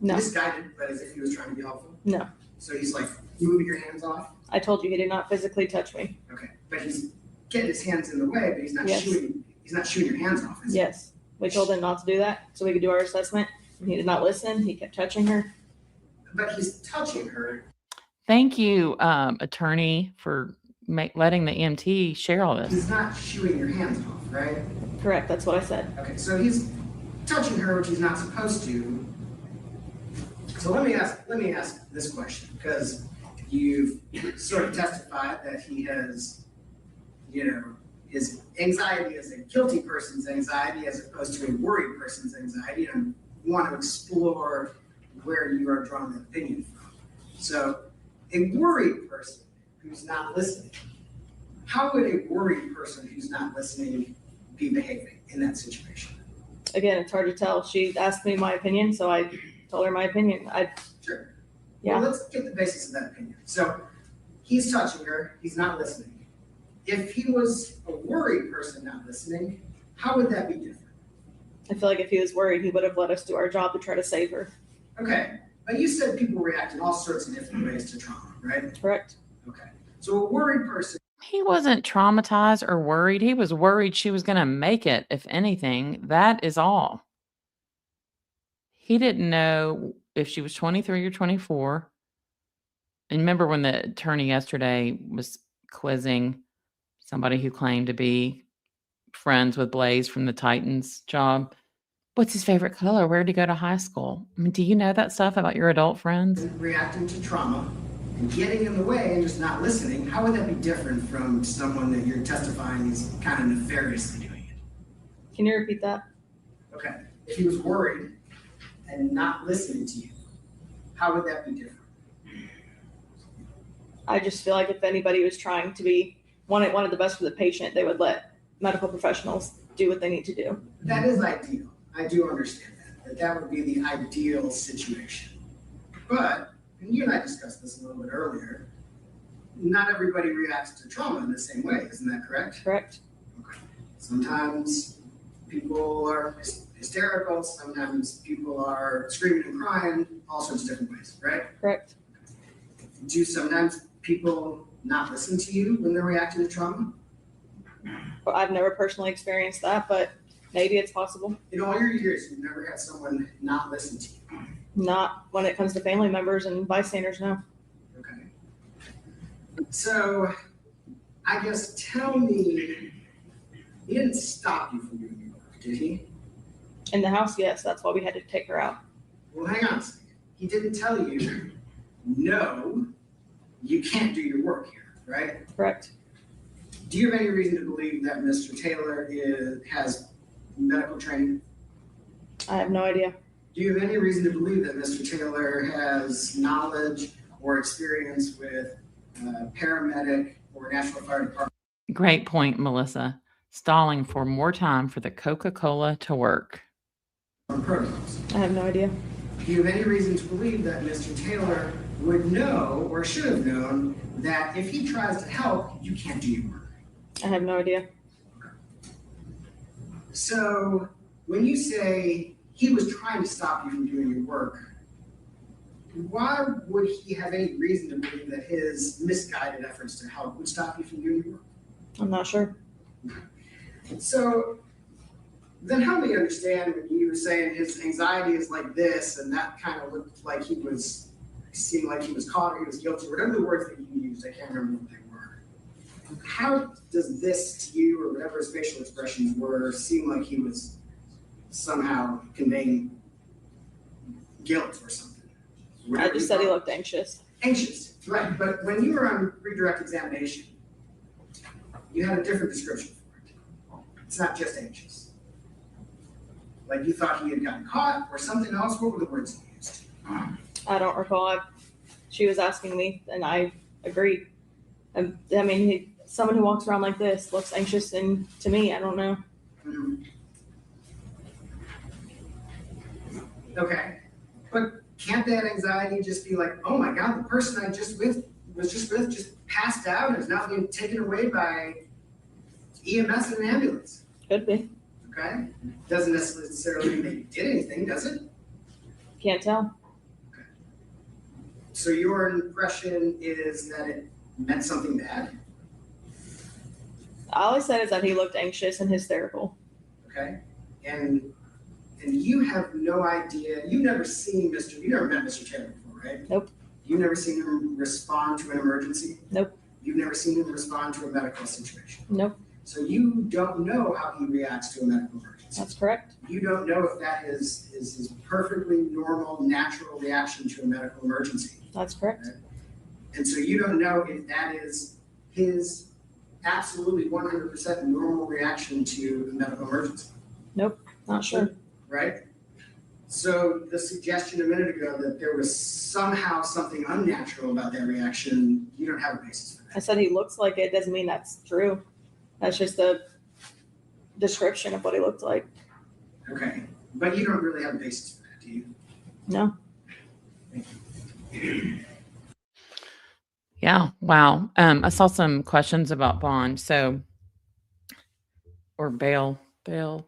Speaker 9: No.
Speaker 12: Misguided, but as if he was trying to be helpful?
Speaker 9: No.
Speaker 12: So he's like moving your hands off?
Speaker 9: I told you he did not physically touch me.
Speaker 12: Okay, but he's getting his hands in the way, but he's not
Speaker 9: Yes.
Speaker 12: shooting your hands off, is he?
Speaker 9: Yes. We told him not to do that so we could do our assessment. And he did not listen. He kept touching her.
Speaker 12: But he's touching her.
Speaker 2: Thank you, attorney, for letting the EMT share all this.
Speaker 12: He's not shooting your hands off, right?
Speaker 9: Correct. That's what I said.
Speaker 12: Okay, so he's touching her, which he's not supposed to. So let me ask this question, because you've sort of testified that he has, his anxiety is a guilty person's anxiety as opposed to a worried person's anxiety, and want to explore where you are drawing that opinion from. So a worried person who's not listening, how would a worried person who's not listening be behaving in that situation?
Speaker 9: Again, it's hard to tell. She asked me my opinion, so I told her my opinion.
Speaker 12: Sure.
Speaker 9: Yeah.
Speaker 12: Well, let's get the basis of that opinion. So he's touching her, he's not listening. If he was a worried person not listening, how would that be different?
Speaker 9: I feel like if he was worried, he would have let us do our job to try to save her.
Speaker 12: Okay, but you said people react in all sorts of different ways to trauma, right?
Speaker 9: Correct.
Speaker 12: Okay, so a worried person.
Speaker 2: He wasn't traumatized or worried. He was worried she was going to make it, if anything. That is all. He didn't know if she was 23 or 24. And remember when the attorney yesterday was quizzing somebody who claimed to be friends with Blaise from the Titans job? What's his favorite color? Where did he go to high school? I mean, do you know that stuff about your adult friends?
Speaker 12: Reacting to trauma and getting in the way and just not listening, how would that be different from someone that you're testifying is kind of nefariously doing it?
Speaker 9: Can you repeat that?
Speaker 12: Okay, if he was worried and not listening to you, how would that be different?
Speaker 9: I just feel like if anybody was trying to be wanted the best for the patient, they would let medical professionals do what they need to do.
Speaker 12: That is ideal. I do understand that that would be the ideal situation. But, and you and I discussed this a little bit earlier, not everybody reacts to trauma in the same way. Isn't that correct?
Speaker 9: Correct.
Speaker 12: Okay. Sometimes people are hysterical. Sometimes people are screaming and crying, all sorts of different ways, right?
Speaker 9: Correct.
Speaker 12: Do sometimes people not listen to you when they're reacting to trauma?
Speaker 9: But I've never personally experienced that, but maybe it's possible.
Speaker 12: In all your years, you've never had someone not listen to you?
Speaker 9: Not when it comes to family members and bystanders, no.
Speaker 12: Okay. So, I guess tell me, he didn't stop you from doing your work, did he?
Speaker 9: In the house, yes, that's why we had to take her out.
Speaker 12: Well, hang on a second. He didn't tell you, no, you can't do your work here, right?
Speaker 9: Correct.
Speaker 12: Do you have any reason to believe that Mr. Taylor has medical training?
Speaker 9: I have no idea.
Speaker 12: Do you have any reason to believe that Mr. Taylor has knowledge or experience with paramedic or National Fire Department?
Speaker 2: Great point, Melissa. Stalling for more time for the Coca-Cola to work.
Speaker 12: Protocols?
Speaker 9: I have no idea.
Speaker 12: Do you have any reason to believe that Mr. Taylor would know or should have known that if he tries to help, you can't do your work?
Speaker 9: I have no idea.
Speaker 12: So when you say he was trying to stop you from doing your work, why would he have any reason to believe that his misguided efforts to help would stop you from doing your work?
Speaker 9: I'm not sure.
Speaker 12: So then help me understand when you were saying his anxiety is like this, and that kind of looked like he was, seemed like he was caught or he was guilty, whatever the words that you used, I can't remember what they were. How does this to you, or whatever his facial expressions were, seem like he was somehow conveying guilt or something?
Speaker 9: I just said he looked anxious.
Speaker 12: Anxious, right. But when you were on redirect examination, you had a different description for it. It's not just anxious. Like you thought he had gotten caught or something else. What were the words you used?
Speaker 9: I don't recall. She was asking me, and I agreed. I mean, someone who walks around like this looks anxious, and to me, I don't know.
Speaker 12: Mm-hmm. Okay, but can't that anxiety just be like, oh my God, the person I was just with just passed out and is now being taken away by EMS and an ambulance?
Speaker 9: Could be.
Speaker 12: Okay, doesn't necessarily mean they did anything, does it?
Speaker 9: Can't tell.
Speaker 12: Okay. So your impression is that it meant something bad?
Speaker 9: All I said is that he looked anxious and hysterical.
Speaker 12: Okay, and you have no idea, you never met Mr. Taylor before, right?
Speaker 9: Nope.
Speaker 12: You've never seen him respond to an emergency?
Speaker 9: Nope.
Speaker 12: You've never seen him respond to a medical situation?
Speaker 9: Nope.
Speaker 12: So you don't know how he reacts to a medical emergency?
Speaker 9: That's correct.
Speaker 12: You don't know if that is his perfectly normal, natural reaction to a medical emergency?
Speaker 9: That's correct.
Speaker 12: Right? And so you don't know if that is his absolutely 100% normal reaction to a medical emergency?
Speaker 9: Nope. Not sure.
Speaker 12: Right? So the suggestion a minute ago that there was somehow something unnatural about that reaction, you don't have a basis for that.
Speaker 9: I said he looks like it. Doesn't mean that's true. That's just a description of what he looked like.
Speaker 12: Okay, but you don't really have a basis for that, do you?
Speaker 9: No.
Speaker 2: Yeah. Wow. I saw some questions about bond. So, or bail,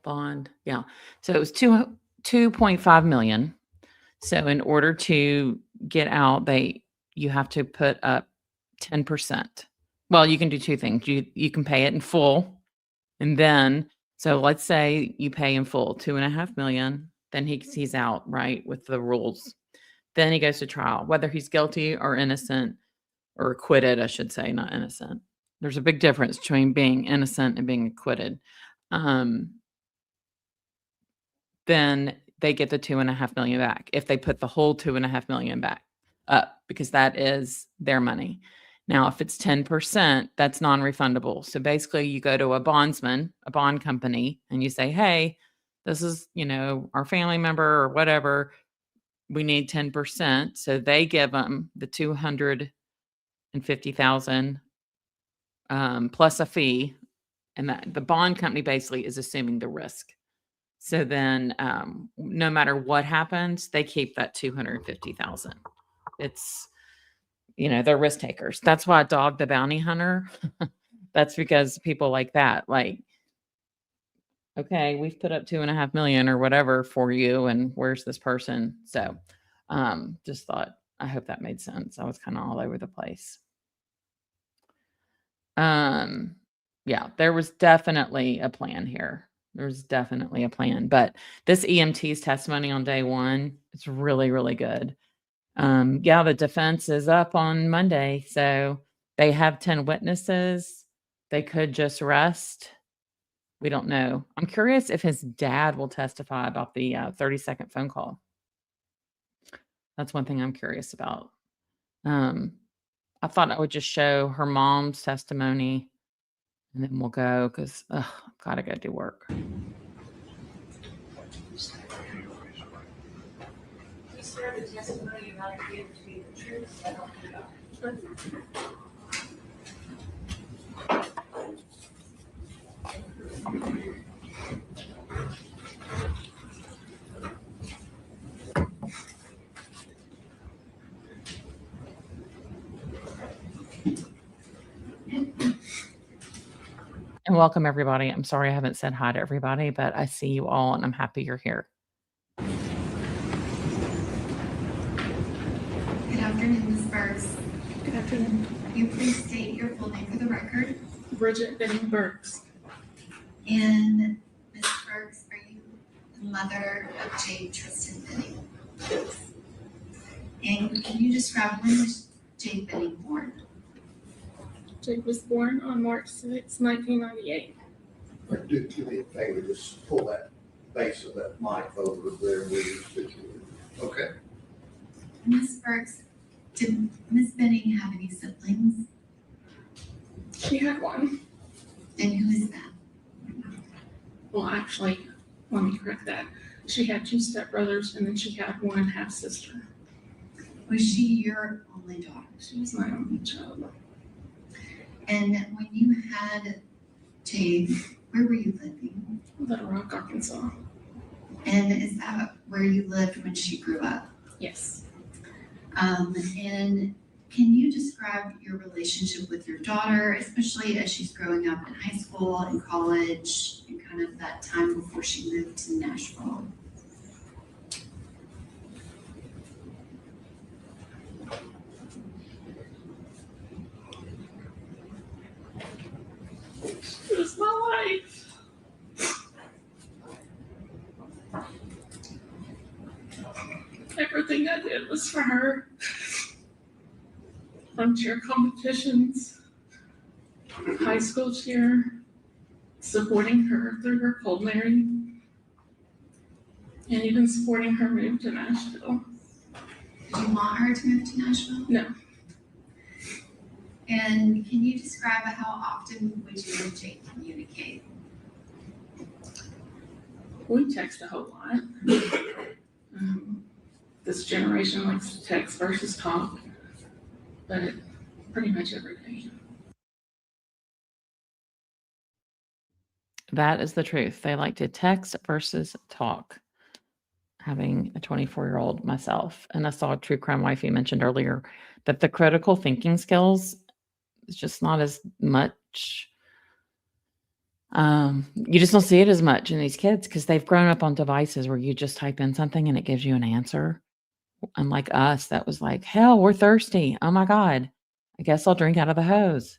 Speaker 2: bond. Yeah. So it was 2.5 million. So in order to get out, you have to put up 10%. Well, you can do two things. You can pay it in full, and then so let's say you pay in full 2.5 million. Then he's out, right, with the rules. Then he goes to trial, whether he's guilty or innocent or acquitted, I should say, not innocent. There's a big difference between being innocent and being acquitted. Then they get the 2.5 million back if they put the whole 2.5 million back up, because that is their money. Now, if it's 10%, that's non-refundable. So basically you go to a bondsman, a bond company, and you say, hey, this is, our family member or whatever. We need 10%. So they give them the 250,000 plus a fee,
Speaker 13: and that the bond company basically is assuming the risk. So then, no matter what happens, they keep that 250,000. It's, they're risk takers. That's why Dog the Bounty Hunter. That's because people like that, like, okay, we've put up 2.5 million or whatever for you, and where's this person? So, just thought, I hope that made sense. I was kind of all over the place. Yeah, there was definitely a plan here. There's definitely a plan, but this EMT's testimony on day one, it's really, really good. Yeah, the defense is up on Monday, so they have 10 witnesses. They could just rest. We don't know. I'm curious if his dad will testify about the 30-second phone call. That's one thing I'm curious about. I thought I would just show her mom's testimony, and then we'll go because I've got to go do work.
Speaker 10: You swear the testimony you're not going to be the truth. I don't know.
Speaker 13: And welcome, everybody. I'm sorry I haven't said hi to everybody, but I see you all, and I'm happy you're here.
Speaker 7: Good afternoon, Ms. Burks.
Speaker 14: Good afternoon.
Speaker 7: Will you please state your full name for the record?
Speaker 14: Bridget Benning Burks.
Speaker 7: And Ms. Burks, are you the mother of Jade Tristan Benning? And can you describe when was Jade Benning born?
Speaker 14: Jade was born on March 6, 1998.
Speaker 11: Do me a favor, just pull that base of that mic over there with you. Okay.
Speaker 7: Ms. Burks, did Ms. Benning have any siblings?
Speaker 14: She had one.
Speaker 7: And who is that?
Speaker 14: Well, actually, let me correct that. She had 2 stepbrothers, and then she had 1 half sister.
Speaker 7: Was she your only daughter?
Speaker 14: She was my only child.
Speaker 7: And when you had Jade, where were you living?
Speaker 14: Little Rock, Arkansas.
Speaker 7: And is that where you lived when she grew up?
Speaker 14: Yes.
Speaker 7: And can you describe your relationship with your daughter, especially as she's growing up in high school and college, and kind of that time before she moved to Nashville?
Speaker 14: It was my life. Everything I did was for her. From cheer competitions, high school cheer, supporting her through her culinary, and even supporting her move to Nashville.
Speaker 7: Did you want her to move to Nashville?
Speaker 14: No.
Speaker 7: And can you describe how often would you and Jade communicate?
Speaker 14: We text a whole lot. This generation likes to text versus talk, but pretty much every day.
Speaker 13: That is the truth. They like to text versus talk. Having a 24-year-old myself, and I saw a True Crime Wifey mentioned earlier that the critical thinking skills is just not as much. You just don't see it as much in these kids because they've grown up on devices where you just type in something and it gives you an answer. Unlike us, that was like, hell, we're thirsty. Oh my God, I guess I'll drink out of the hose.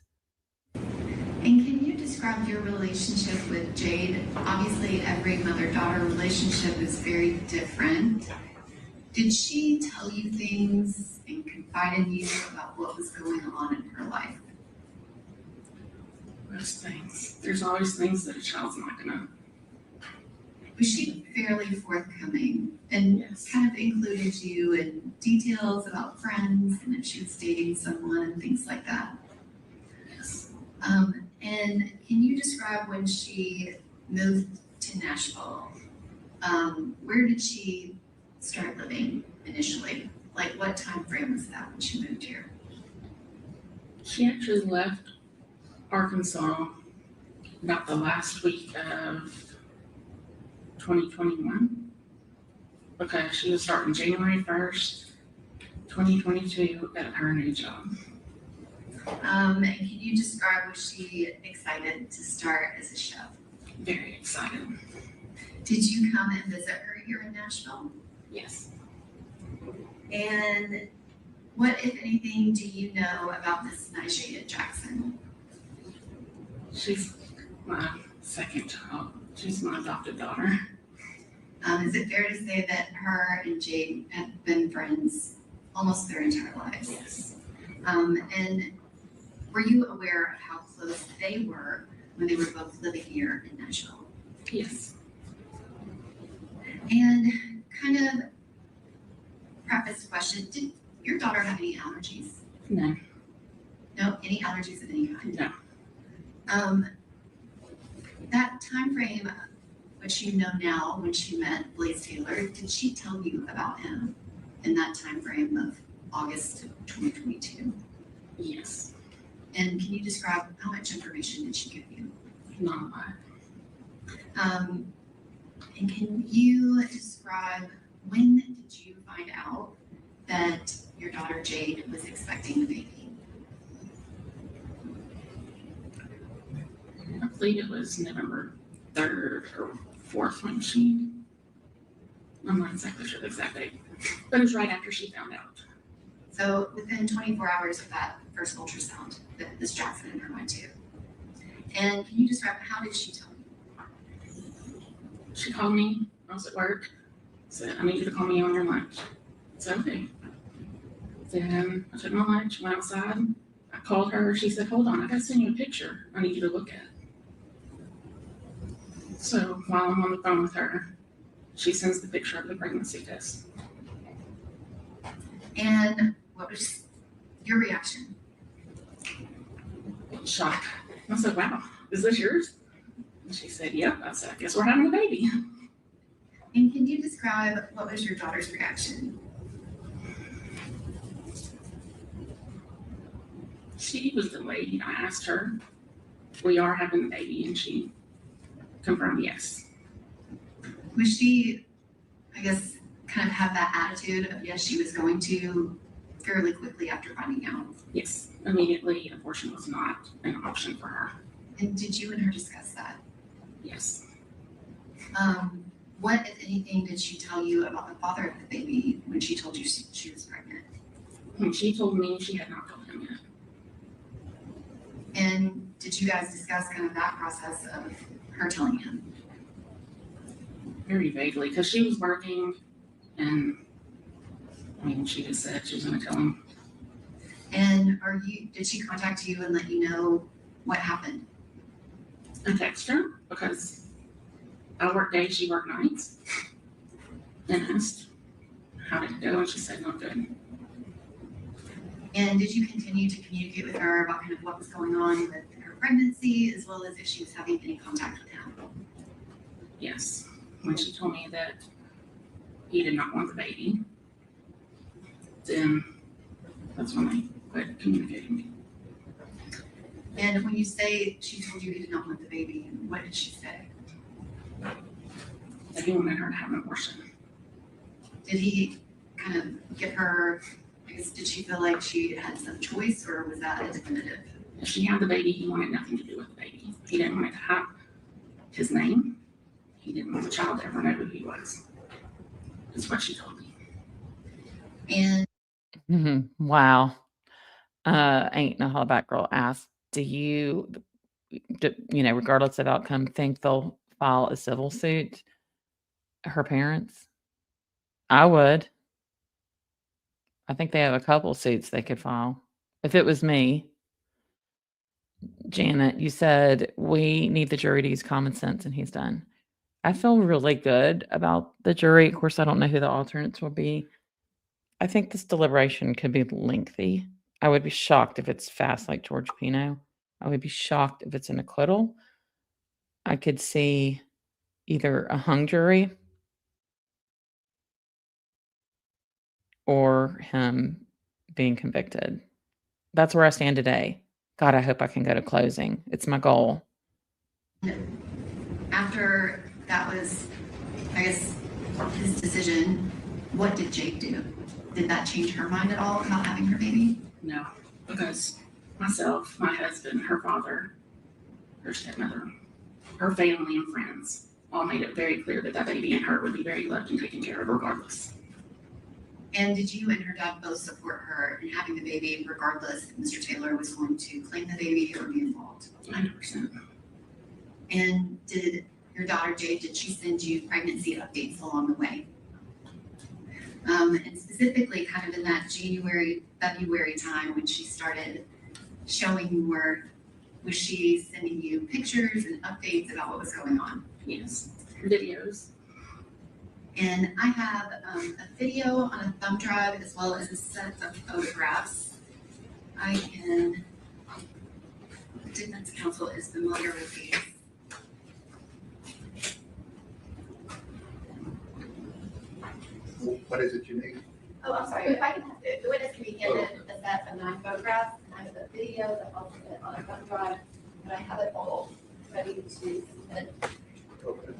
Speaker 7: And can you describe your relationship with Jade? Obviously, every mother-daughter relationship is very different. Did she tell you things and confide in you about what was going on in her life?
Speaker 14: Most things. There's always things that a child's not gonna.
Speaker 7: Was she fairly forthcoming and
Speaker 14: Yes.
Speaker 7: kind of included you in details about friends and if she was dating someone and things like that?
Speaker 14: Yes.
Speaker 7: And can you describe when she moved to Nashville? Where did she start living initially? Like what time frame was that when she moved here?
Speaker 14: She actually left Arkansas about the last week of 2021, because she was starting January 1st, 2022 at her new job.
Speaker 7: And can you describe, was she excited to start as a chef?
Speaker 14: Very excited.
Speaker 7: Did you come and visit her here in Nashville?
Speaker 14: Yes.
Speaker 7: And what, if anything, do you know about Miss Nigella Jackson?
Speaker 14: She's my second child. She's my adopted daughter.
Speaker 7: Is it fair to say that her and Jade have been friends almost their entire lives?
Speaker 14: Yes.
Speaker 7: And were you aware of how close they were when they were both living here in Nashville?
Speaker 14: Yes.
Speaker 7: And kind of preface question, did your daughter have any allergies?
Speaker 14: No.
Speaker 7: No, any allergies of any kind?
Speaker 14: No.
Speaker 7: That time frame, which you know now when she met Blaise Taylor, did she tell you about him in that time frame of August of 2022?
Speaker 14: Yes.
Speaker 7: And can you describe how much information did she give you?
Speaker 14: Not a lot.
Speaker 7: And can you describe, when did you find out that your daughter Jade was expecting a baby?
Speaker 14: I believe it was November 3rd or 4th when she, I'm not exactly sure the exact date, but it was right after she found out.
Speaker 7: So within 24 hours of that first ultrasound that Ms. Jackson and her went to. And can you describe, how did she tell you?
Speaker 14: She called me, I was at work, said, I need you to call me on your lunch. I said, okay. Then I took my lunch, went outside, I called her, she said, hold on, I gotta send you a picture I need you to look at. So while I'm on the phone with her, she sends the picture of the pregnancy test.
Speaker 7: And what was your reaction?
Speaker 14: Shock. I said, wow, is this yours? And she said, yep. I said, I guess we're having a baby.
Speaker 7: And can you describe, what was your daughter's reaction?
Speaker 14: She was delayed. I asked her, we are having a baby, and she confirmed yes.
Speaker 7: Was she, I guess, kind of have that attitude of yes, she was going to, fairly quickly after finding out?
Speaker 14: Yes, immediately abortion was not an option for her.
Speaker 7: And did you and her discuss that?
Speaker 14: Yes.
Speaker 7: What, if anything, did she tell you about the father of the baby when she told you she was pregnant?
Speaker 14: When she told me, she had not told him yet.
Speaker 7: And did you guys discuss kind of that process of her telling him?
Speaker 14: Very vaguely, because she was working, and I mean, she just said she was going to tell him.
Speaker 7: And did she contact you and let you know what happened?
Speaker 14: I texted her because I work days, she worked nights, and asked how did it go, and she said not good.
Speaker 7: And did you continue to communicate with her about kind of what was going on with her pregnancy, as well as if she was having any contact with him?
Speaker 14: Yes. When she told me that he did not want the baby, then that's when I quit communicating.
Speaker 7: And when you say she told you he did not want the baby, what did she say?
Speaker 14: That he wanted her to have an abortion.
Speaker 7: Did he kind of give her, I guess, did she feel like she had some choice, or was that a definitive?
Speaker 14: If she had the baby, he wanted nothing to do with the baby. He didn't want it to have his name. He didn't want the child to ever know who he was. That's what she told me.
Speaker 7: And
Speaker 13: Wow. Ain't no hollaback girl asked, do you, regardless of outcome, think they'll file a civil suit? Her parents? I would. I think they have a couple suits they could file. If it was me, Janet, you said we need the jury to use common sense, and he's done. I feel really good about the jury. Of course, I don't know who the alternates will be. I think this deliberation could be lengthy. I would be shocked if it's fast like George Pino. I would be shocked if it's an acquittal. I could see either a hung jury or him being convicted. That's where I stand today. God, I hope I can go to closing. It's my goal.
Speaker 7: After that was, I guess, his decision, what did Jade do? Did that change her mind at all about having her baby?
Speaker 14: No, because myself, my husband, her father, her stepmother, her family and friends all made it very clear that that baby and her would be very loved and taken care of regardless.
Speaker 7: And did you and her dad both support her in having the baby regardless if Mr. Taylor was going to claim the baby or be involved?
Speaker 14: 100%.
Speaker 7: And did your daughter Jade, did she send you pregnancy updates along the way? And specifically kind of in that January, February time when she started showing more, was she sending you pictures and updates about what was going on?
Speaker 14: Yes, videos.
Speaker 7: And I have a video on a thumb drive as well as a set of photographs. I can, the defense counsel is familiar with these.
Speaker 11: What is it you need?
Speaker 3: Oh, I'm sorry, if I can, the witness can be handed a set of 9 photographs, and I have a video that I'll put it on a thumb drive, and I have it all ready to submit.
Speaker 11: Okay.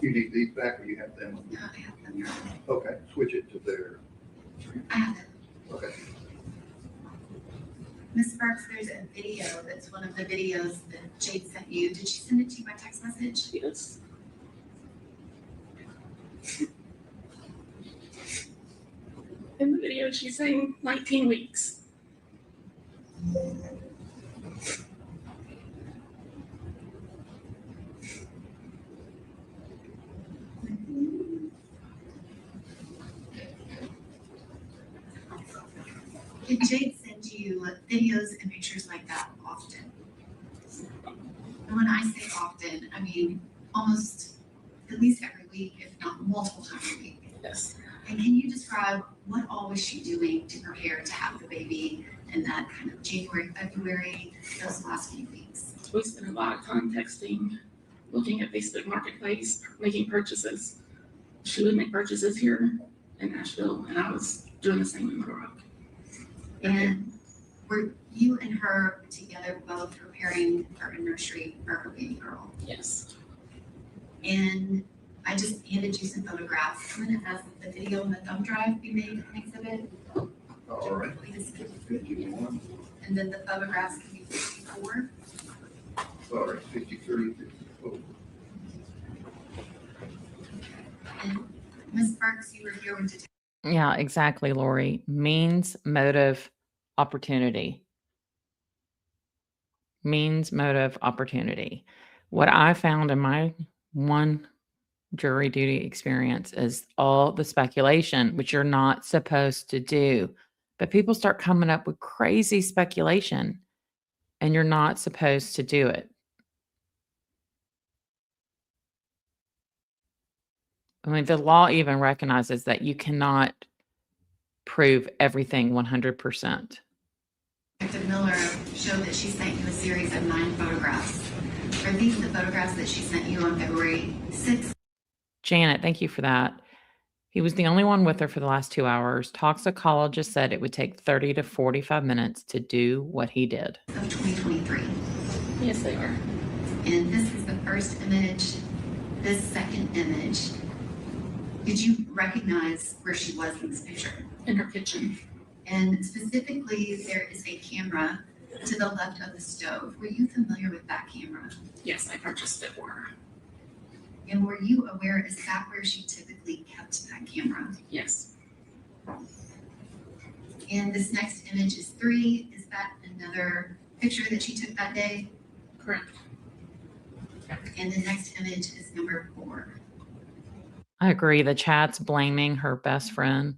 Speaker 11: You need these back or you have them?
Speaker 7: No, I have them here.
Speaker 11: Okay, switch it to there.
Speaker 7: I have it.
Speaker 11: Okay.
Speaker 7: Ms. Sparks, there's a video that's one of the videos that Jade sent you. Did she send it to you by text message?
Speaker 14: Yes. In the video, she's saying 19 weeks.
Speaker 7: Did Jade send you videos and pictures like that often? And when I say often, I mean almost at least every week, if not multiple times a week.
Speaker 14: Yes.
Speaker 7: And can you describe what all was she doing to prepare to have the baby in that kind of January, February, those last few weeks?
Speaker 14: We spent a lot of time texting, looking at Facebook Marketplace, making purchases. She would make purchases here in Nashville, and I was doing the same in Little Rock.
Speaker 7: And were you and her together both preparing for a nursery for her baby girl?
Speaker 14: Yes.
Speaker 7: And I just handed you some photographs. I'm gonna ask that the video and the thumb drive be made an exhibit.
Speaker 11: All right.
Speaker 7: Please.
Speaker 11: 51.
Speaker 7: And then the photographs can be 54.
Speaker 11: All right, 53, 54.
Speaker 7: And Ms. Sparks, you were here when detective.
Speaker 13: Yeah, exactly, Lori. Means, motive, opportunity. Means, motive, opportunity. What I found in my one jury duty experience is all the speculation, which you're not supposed to do. But people start coming up with crazy speculation, and you're not supposed to do it. I mean, the law even recognizes that you cannot prove everything 100%.
Speaker 7: Detective Miller showed that she sent you a series of 9 photographs. Are these the photographs that she sent you on February 6th?
Speaker 13: Janet, thank you for that. He was the only one with her for the last 2 hours. Toxicologist said it would take 30 to 45 minutes to do what he did.
Speaker 7: Of 2023.
Speaker 14: Yes, they are.
Speaker 7: And this is the first image, this second image. Did you recognize where she was in this picture?
Speaker 14: In her kitchen.
Speaker 7: And specifically, there is a camera to the left of the stove. Were you familiar with that camera?
Speaker 14: Yes, I purchased it for her.
Speaker 7: And were you aware, is that where she typically kept that camera?
Speaker 14: Yes.
Speaker 7: And this next image is 3. Is that another picture that she took that day?
Speaker 14: Correct.
Speaker 7: And the next image is number 4.
Speaker 13: I agree. The chat's blaming her best friend.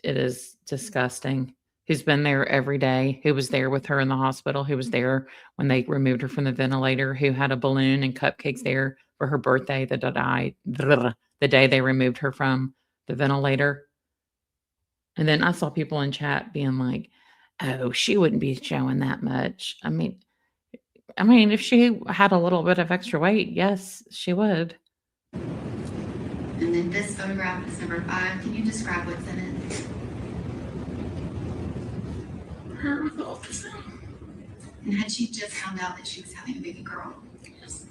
Speaker 13: It is disgusting. Who's been there every day, who was there with her in the hospital, who was there when they removed her from the ventilator, who had a balloon and cupcakes there for her birthday, the day they removed her from the ventilator. And then I saw people in chat being like, oh, she wouldn't be showing that much. I mean, if she had a little bit of extra weight, yes, she would.
Speaker 7: And then this photograph is number 5. Can you describe what's in it?
Speaker 14: Her with the ultrasound.
Speaker 7: And had she just found out that she was having a baby girl?
Speaker 14: Yes.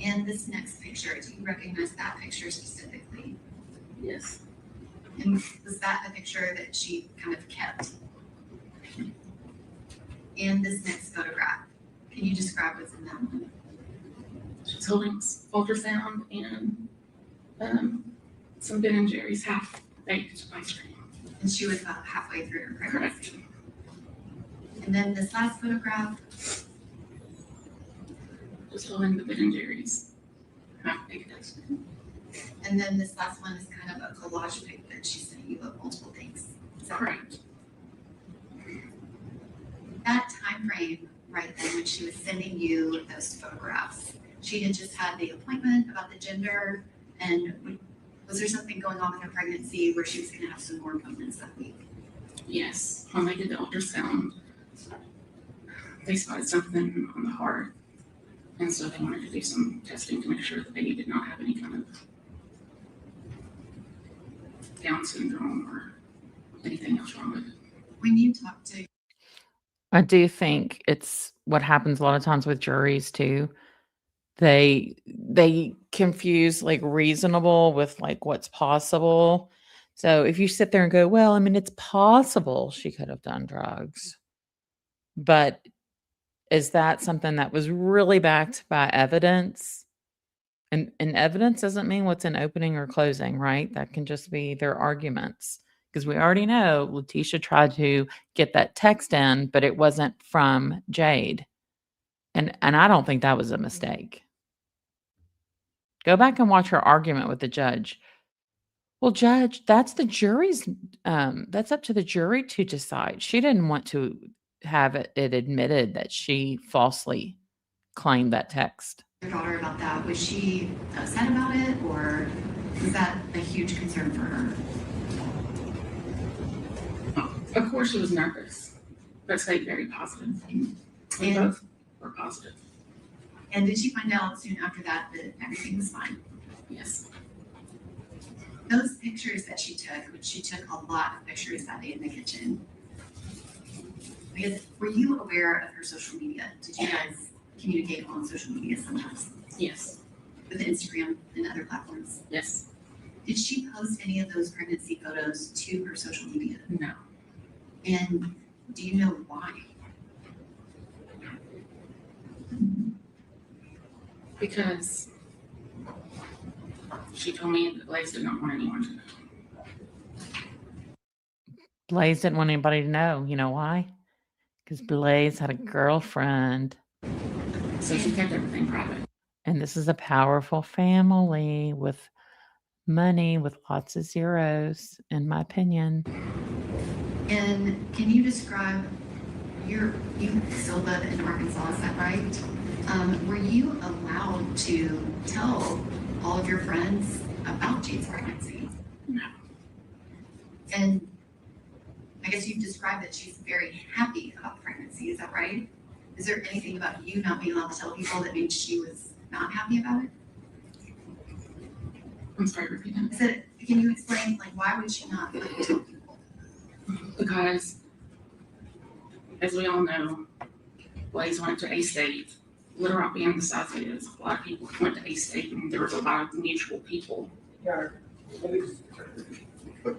Speaker 7: And this next picture, do you recognize that picture specifically?
Speaker 14: Yes.
Speaker 7: And was that the picture that she kind of kept? And this next photograph, can you describe what's in that one?
Speaker 14: She's holding ultrasound and some Ben and Jerry's half-baked ice cream.
Speaker 7: And she was about halfway through her pregnancy.
Speaker 14: Correct.
Speaker 7: And then this last photograph,
Speaker 14: Just holding the Ben and Jerry's half-baked ice cream.
Speaker 7: and then this last one is kind of a collage pic that she sent you of multiple things. Is that right?
Speaker 14: Correct.
Speaker 7: That time frame right then when she was sending you those photographs, she had just had the appointment about the gender, and was there something going on with her pregnancy where she was going to have some more appointments that week?
Speaker 14: Yes. When they did the ultrasound, they spotted something on the heart. And so they wanted to do some testing to make sure the baby did not have any kind of Down syndrome or anything else wrong with it.
Speaker 7: When you talk to
Speaker 13: I do think it's what happens a lot of times with juries too. They confuse like reasonable with like what's possible. So if you sit there and go, well, it's possible she could have done drugs, but is that something that was really backed by evidence? And evidence doesn't mean what's in opening or closing, right? That can just be their arguments. Because we already know Letitia tried to get that text in, but it wasn't from Jade. And I don't think that was a mistake. Go back and watch her argument with the judge. Well, judge, that's the jury's, that's up to the jury to decide. She didn't want to have it admitted that she falsely claimed that text.
Speaker 7: your daughter about that, was she upset about it, or was that a huge concern for her?
Speaker 14: Of course she was nervous, but stayed very positive. We
Speaker 7: And-
Speaker 14: both were positive.
Speaker 7: And did she find out soon after that that everything was fine?
Speaker 14: Yes.
Speaker 7: Those pictures that she took, which she took a lot of pictures that day in the kitchen, because were you aware of her social media? Did you guys communicate on social media sometimes
Speaker 14: Yes.
Speaker 7: with Instagram and other platforms?
Speaker 14: Yes.
Speaker 7: Did she post any of those pregnancy photos to her social media?
Speaker 14: No.
Speaker 7: And do you know why?
Speaker 14: Because she told me that Blaise did not want anyone to know.
Speaker 13: Blaise didn't want anybody to know. You know why? Because Blaise had a girlfriend.
Speaker 14: So she kept everything private.
Speaker 13: And this is a powerful family with money, with lots of zeros, in my opinion.
Speaker 7: And can you describe you still live in Arkansas, is that right? Were you allowed to tell all of your friends about Jade's pregnancy?
Speaker 14: No.
Speaker 7: And I guess you've described that she's very happy about the pregnancy, is that right? Is there anything about you not being allowed to tell people that means she was not happy about it?
Speaker 14: I'm sorry, repeat that.
Speaker 7: I said, can you explain, like, why would she not like, tell people?
Speaker 14: Because, as we all know, Blaise went to A-State. Little Rock being the size it is, a lot of people went to A-State, and there was a lot of mutual people.
Speaker 11: But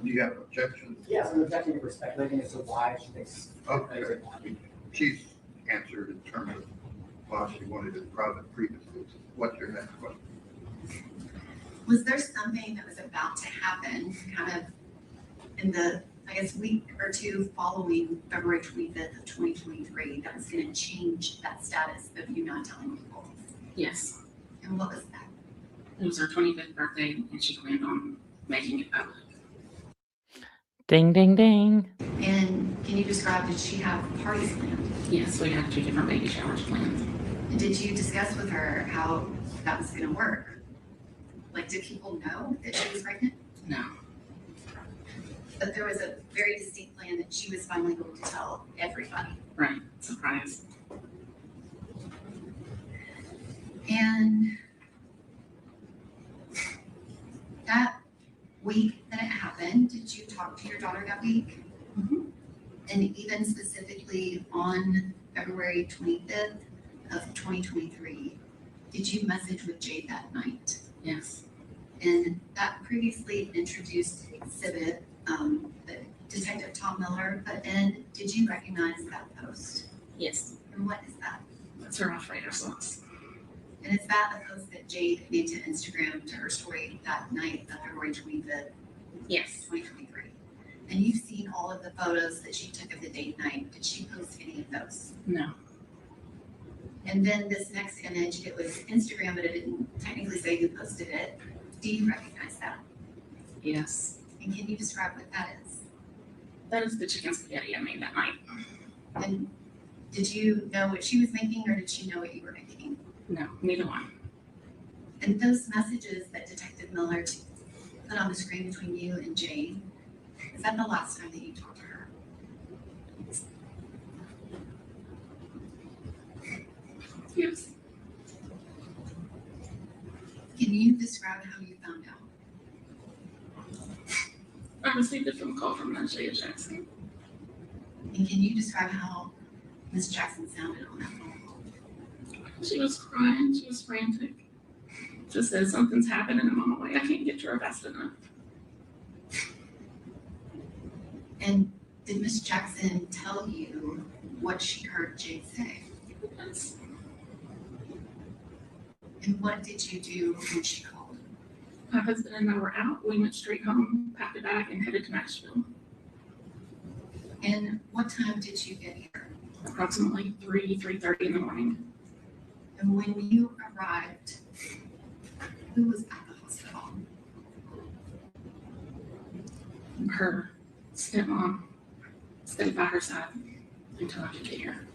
Speaker 11: do you have an objection?
Speaker 15: Yes, I'm objecting to speculating as to why she thinks.
Speaker 11: Okay. She's answered in terms of why she wanted it private previously. What's your next question?
Speaker 7: Was there something that was about to happen kind of in the, I guess, week or two following February 25th of 2023 that was going to change that status of you not telling people?
Speaker 14: Yes.
Speaker 7: And what was that?
Speaker 14: It was her 25th birthday, and she planned on making it public.
Speaker 13: Ding, ding, ding.
Speaker 7: And can you describe, did she have parties planned?
Speaker 14: Yes, we had 2 different baby showers planned.
Speaker 7: And did you discuss with her how that was going to work? Like, did people know that she was pregnant?
Speaker 14: No.
Speaker 7: But there was a very distinct plan that she was finally going to tell everybody.
Speaker 14: Right. Surprise.
Speaker 7: And that week that it happened, did you talk to your daughter that week?
Speaker 14: Mm-hmm.
Speaker 7: And even specifically on February 25th of 2023, did you message with Jade that night?
Speaker 14: Yes.
Speaker 7: And that previously introduced exhibit that Detective Tom Miller put in. Did you recognize that post?
Speaker 14: Yes.
Speaker 7: And what is that?
Speaker 14: That's her operator slots.
Speaker 7: And is that a post that Jade made to Instagram to her story that night of February 25th,
Speaker 14: Yes.
Speaker 7: 2023? And you've seen all of the photos that she took of the date night. Did she post any of those?
Speaker 14: No.
Speaker 7: And then this next image, it was Instagram, but it didn't technically say who posted it. Do you recognize that?
Speaker 14: Yes.
Speaker 7: And can you describe what that is?
Speaker 14: That is the chicken spaghetti I made that night.
Speaker 7: And did you know what she was making, or did she know what you were making?
Speaker 14: No, neither one.
Speaker 7: And those messages that Detective Miller put on the screen between you and Jade, is that the last time that you talked to her?
Speaker 14: Yes.
Speaker 7: Can you describe how you found out?
Speaker 14: I received a phone call from Najee Jackson.
Speaker 7: And can you describe how Ms. Jackson sounded on that phone call?
Speaker 14: She was crying. She was frantic. Just said something's happening and I'm on my way. I can't get to her fast enough.
Speaker 7: And did Ms. Jackson tell you what she heard Jade say?
Speaker 14: Yes.
Speaker 7: And what did you do when she called?
Speaker 14: My husband and I were out. We went straight home, packed a bag, and headed to Nashville.
Speaker 7: And what time did you get here?
Speaker 14: Approximately 3:30 in the morning.
Speaker 7: And when you arrived, who was at the hospital?
Speaker 14: Her stepmom stayed by her side until I could get here.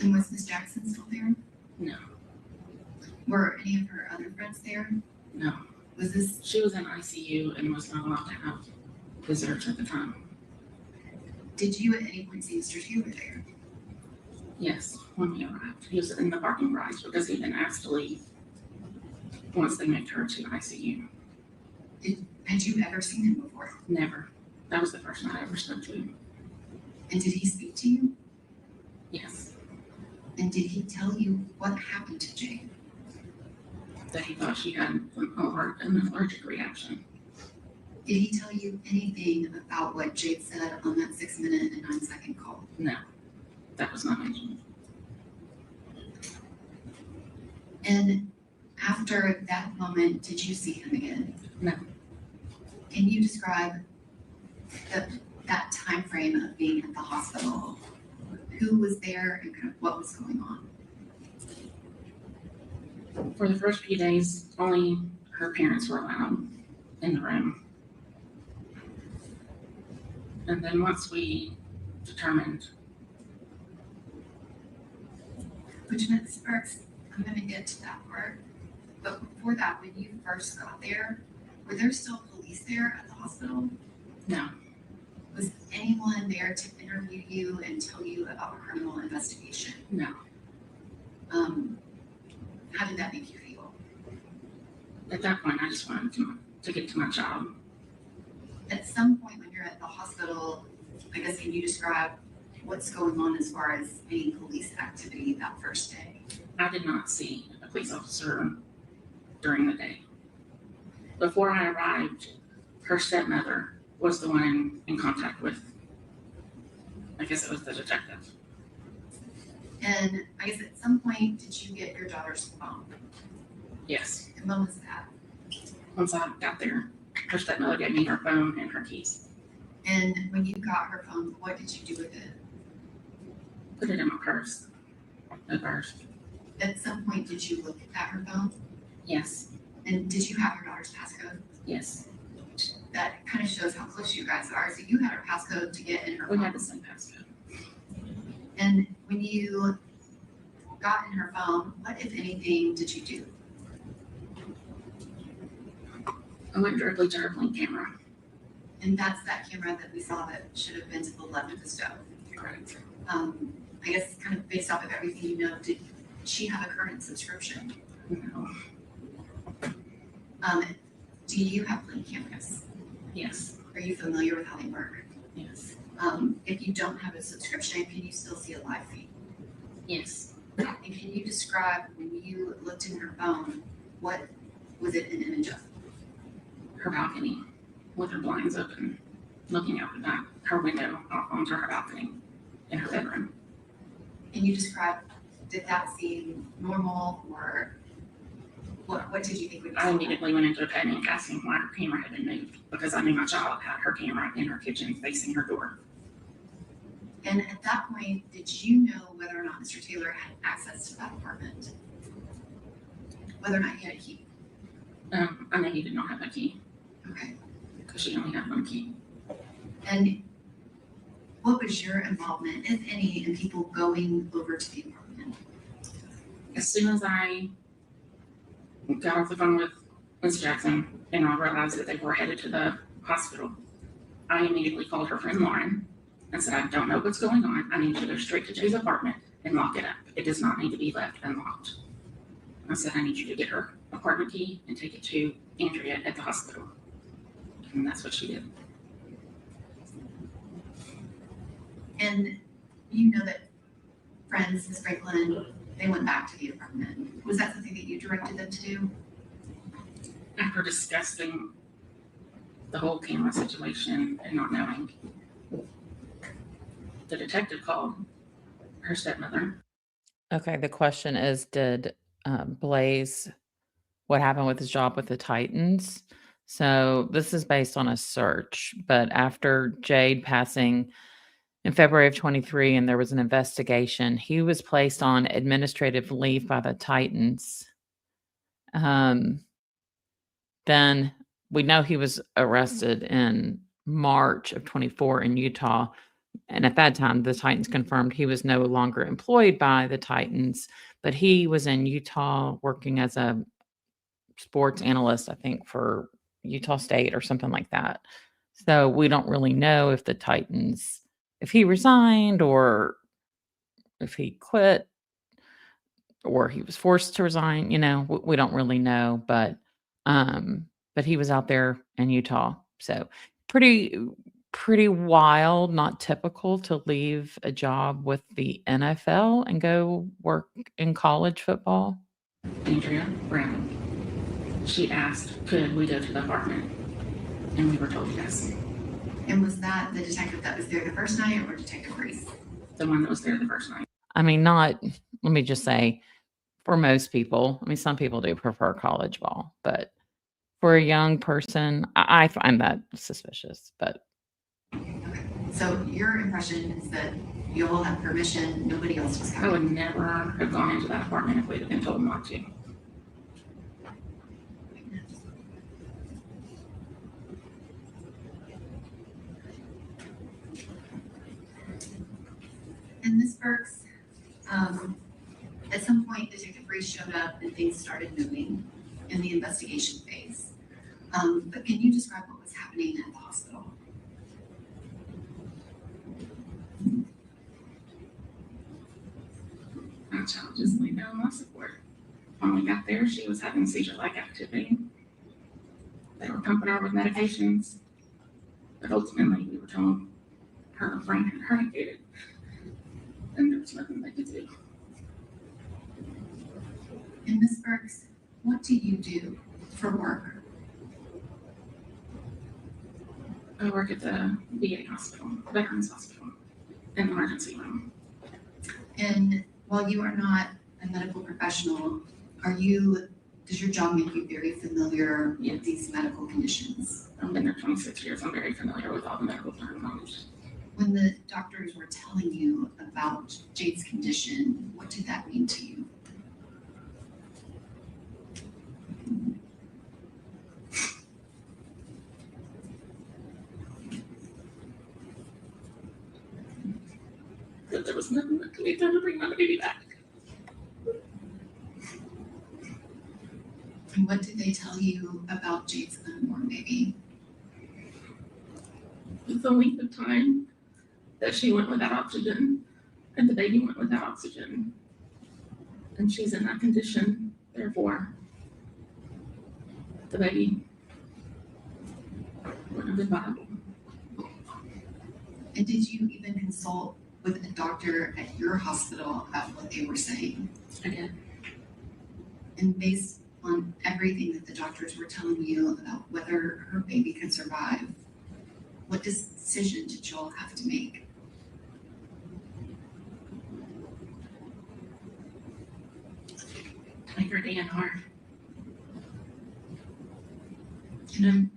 Speaker 7: And was Ms. Jackson still there?
Speaker 14: No.
Speaker 7: Were any of her other friends there?
Speaker 14: No.
Speaker 7: Was this?
Speaker 14: She was in ICU and was not allowed to have visitors at the time.
Speaker 7: Did you at any point see Mr. Taylor there?
Speaker 14: Yes, when we arrived. He was in the parking garage because he'd been asked to leave once they moved her to ICU.
Speaker 7: Had you ever seen him before?
Speaker 14: Never. That was the first night I ever spoke to him.
Speaker 7: And did he speak to you?
Speaker 14: Yes.
Speaker 7: And did he tell you what happened to Jade?
Speaker 14: That he thought she had an allergic reaction.
Speaker 7: Did he tell you anything about what Jade said on that 6-minute and 9-second call?
Speaker 14: No, that was not mentioned.
Speaker 7: And after that moment, did you see him again?
Speaker 14: No.
Speaker 7: Can you describe that time frame of being at the hospital? Who was there and kind of what was going on?
Speaker 14: For the first few days, only her parents were allowed in the room. And then once we determined.
Speaker 7: Which means first, I'm going to get to that part. But before that, when you first got there, were there still police there at the hospital?
Speaker 14: No.
Speaker 7: Was anyone there to interview you and tell you about a criminal investigation?
Speaker 14: No.
Speaker 7: How did that make you feel?
Speaker 14: At that point, I just wanted to get to my job.
Speaker 7: At some point when you're at the hospital, I guess, can you describe what's going on as far as any police activity that first day?
Speaker 14: I did not see a police officer during the day. Before I arrived, her stepmother was the one in contact with, I guess it was the detective.
Speaker 7: And I guess at some point, did you get your daughter's phone?
Speaker 14: Yes.
Speaker 7: And when was that?
Speaker 14: Once I got there, her stepmother gave me her phone and her keys.
Speaker 7: And when you got her phone, what did you do with it?
Speaker 14: Put it in my purse. At first.
Speaker 7: At some point, did you look at her phone?
Speaker 14: Yes.
Speaker 7: And did you have her daughter's passcode?
Speaker 14: Yes.
Speaker 7: That kind of shows how close you guys are. So you had her passcode to get in her phone.
Speaker 14: We had the same passcode.
Speaker 7: And when you got in her phone, what, if anything, did you do?
Speaker 14: I went directly to her Blink camera.
Speaker 7: And that's that camera that we saw that should have been to the left of the stove.
Speaker 14: Correct.
Speaker 7: I guess kind of based off of everything you know, did she have a current subscription?
Speaker 14: No.
Speaker 7: Do you have Blink cameras?
Speaker 14: Yes.
Speaker 7: Are you familiar with how they work?
Speaker 14: Yes.
Speaker 7: If you don't have a subscription, can you still see a live feed?
Speaker 14: Yes.
Speaker 7: And can you describe when you looked in her phone, what was it an image of?
Speaker 14: Her balcony with her blinds open, looking out her window onto her balcony in her bedroom.
Speaker 7: Can you describe, did that seem normal or what did you think would be?
Speaker 14: I immediately went into a panic asking why her camera had been moved because I knew my child had her camera in her kitchen facing her door.
Speaker 7: And at that point, did you know whether or not Mr. Taylor had access to that apartment? Whether or not he had a key?
Speaker 14: I know he did not have a key.
Speaker 7: Okay.
Speaker 14: Because she only had one key.
Speaker 7: And what was your involvement, if any, in people going over to the apartment?
Speaker 14: As soon as I got off the phone with Ms. Jackson and I realized that they were headed to the hospital, I immediately called her friend Lauren and said, I don't know what's going on. I need you to go straight to Jay's apartment and lock it up. It does not need to be left unlocked. I said, I need you to get her apartment key and take it to Andrea at the hospital. And that's what she did.
Speaker 7: And you know that friends, Ms. Franklin, they went back to the apartment. Was that something that you directed them to do?
Speaker 14: After discussing the whole camera situation and not knowing, the detective called her stepmother.
Speaker 13: Okay, the question is, did Blaise, what happened with his job with the Titans? So this is based on a search, but after Jade passing in February of 23 and there was an investigation, he was placed on administrative leave by the Titans. Then we know he was arrested in March of 24 in Utah. And at that time, the Titans confirmed he was no longer employed by the Titans, but he was in Utah working as a sports analyst, I think, for Utah State or something like that. So we don't really know if the Titans, if he resigned or if he quit or he was forced to resign, we don't really know, but he was out there in Utah. So pretty wild, not typical to leave a job with the NFL and go work in college football.
Speaker 14: Andrea Brown. She asked, could we go to the apartment? And we were told yes.
Speaker 7: And was that the detective that was there the first night or Detective Reese?
Speaker 14: The one that was there the first night.
Speaker 13: I mean, let me just say, for most people, some people do prefer college ball, but for a young person, I find that suspicious, but.
Speaker 7: Okay. So your impression is that you all had permission, nobody else was coming?
Speaker 14: I would never have gone into that apartment if we'd have been told not to.
Speaker 7: And Ms. Burks, at some point, Detective Reese showed up and things started moving in the investigation phase. But can you describe what was happening at the hospital?
Speaker 14: My child just laid down life support. When we got there, she was having seizure-like activity. They were pumping her with medications, but ultimately we were told her brain had herniated, and there was nothing they could do.
Speaker 7: And Ms. Burks, what do you do for work?
Speaker 14: I work at the VA hospital, Veterans Hospital, in the emergency room.
Speaker 7: And while you are not a medical professional, does your job make you very familiar with these medical conditions?
Speaker 14: I've been there 26 years. I'm very familiar with all the medical terminology.
Speaker 7: When the doctors were telling you about Jade's condition, what did that mean to you?
Speaker 14: That there was nothing that could be done to bring my baby back.
Speaker 7: And what did they tell you about Jade's unborn baby?
Speaker 14: The length of time that she went without oxygen and the baby went without oxygen. And she's in that condition, therefore, the baby wouldn't have been viable.
Speaker 7: And did you even consult with a doctor at your hospital about what they were saying?
Speaker 14: I did.
Speaker 7: And based on everything that the doctors were telling you about whether her baby could survive, what decision did Joel have to make?
Speaker 14: Make her DNR. And then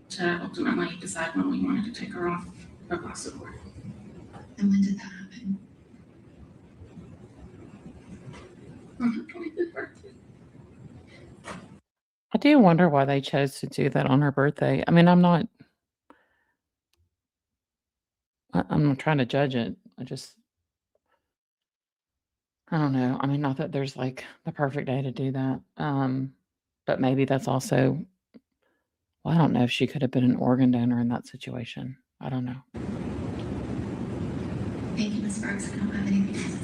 Speaker 14: to ultimately decide when we wanted to take her off of life support.
Speaker 7: And when did that happen?
Speaker 14: On her 25th birthday.
Speaker 13: I do wonder why they chose to do that on her birthday. I mean, I'm not trying to judge it. I don't know. I mean, not that there's like the perfect day to do that. But maybe that's also, well, I don't know if she could have been an organ donor in that situation. I don't know.
Speaker 7: Thank you, Ms. Sparks. I don't have anything else.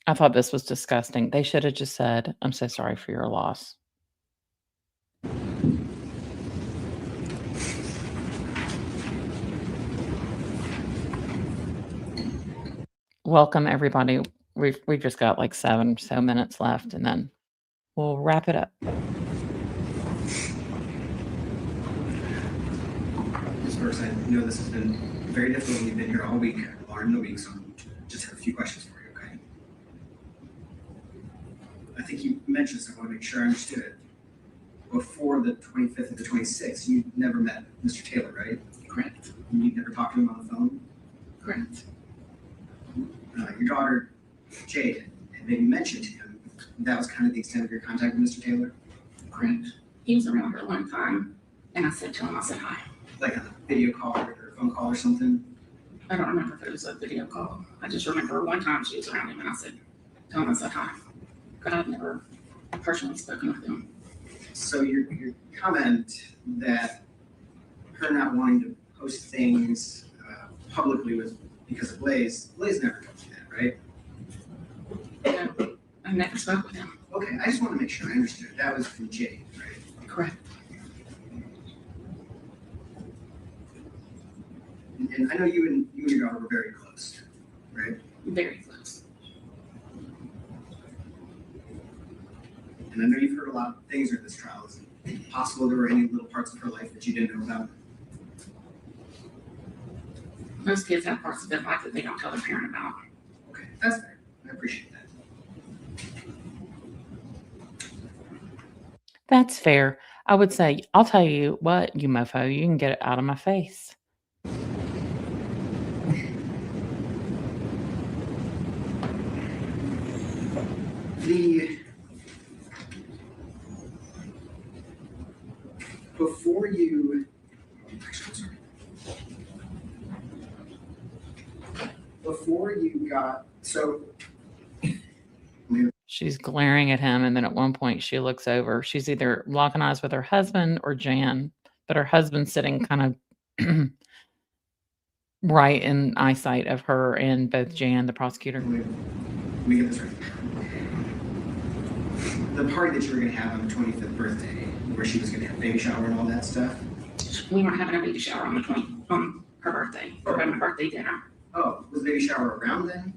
Speaker 13: I thought this was disgusting. They should have just said, "I'm so sorry for your loss." Welcome, everybody. We've just got like 7 so minutes left, and then we'll wrap it up.
Speaker 16: Ms. Burks, I know this has been very difficult. We've been here all week, or in the week, so I just have a few questions for you, okay? I think you mentioned this, I want to make sure I understood it. Before the 25th and the 26th, you never met Mr. Taylor, right?
Speaker 14: Correct.
Speaker 16: You never talked to him on the phone?
Speaker 14: Correct.
Speaker 16: Your daughter, Jade, had maybe mentioned to him. That was kind of the extent of your contact with Mr. Taylor?
Speaker 14: Correct. He was around her one time, and I said to him, I said hi.
Speaker 16: Like a video call or a phone call or something?
Speaker 14: I don't remember if it was a video call. I just remember one time she was around him, and I said, tell him I said hi. But I've never personally spoken with him.
Speaker 16: So your comment that her not wanting to post things publicly was because of Blaise never told you that, right?
Speaker 14: No, I never spoke with him.
Speaker 16: Okay, I just want to make sure I understood. That was from Jade, right?
Speaker 14: Correct.
Speaker 16: And I know you and your daughter were very close, right?
Speaker 14: Very close.
Speaker 16: And I know you've heard a lot of things during this trial. Is it possible there were any little parts of her life that you didn't know about?
Speaker 14: Most kids have parts of their life that they don't tell their parent about.
Speaker 16: Okay, that's fair. I appreciate that.
Speaker 13: That's fair. I would say, I'll tell you what, you mofo, you can get it out of my face.
Speaker 16: Before you, before you got, so.
Speaker 13: She's glaring at him, and then at one point she looks over. She's either locking eyes with her husband or Jan, but her husband's sitting kind of right in eyesight of her and both Jan, the prosecutor.
Speaker 16: Let me get this right. The party that you were going to have on the 25th birthday, where she was going to have a baby shower and all that stuff.
Speaker 14: We weren't having a baby shower on her birthday, or having a birthday dinner.
Speaker 16: Oh, was the baby shower around then?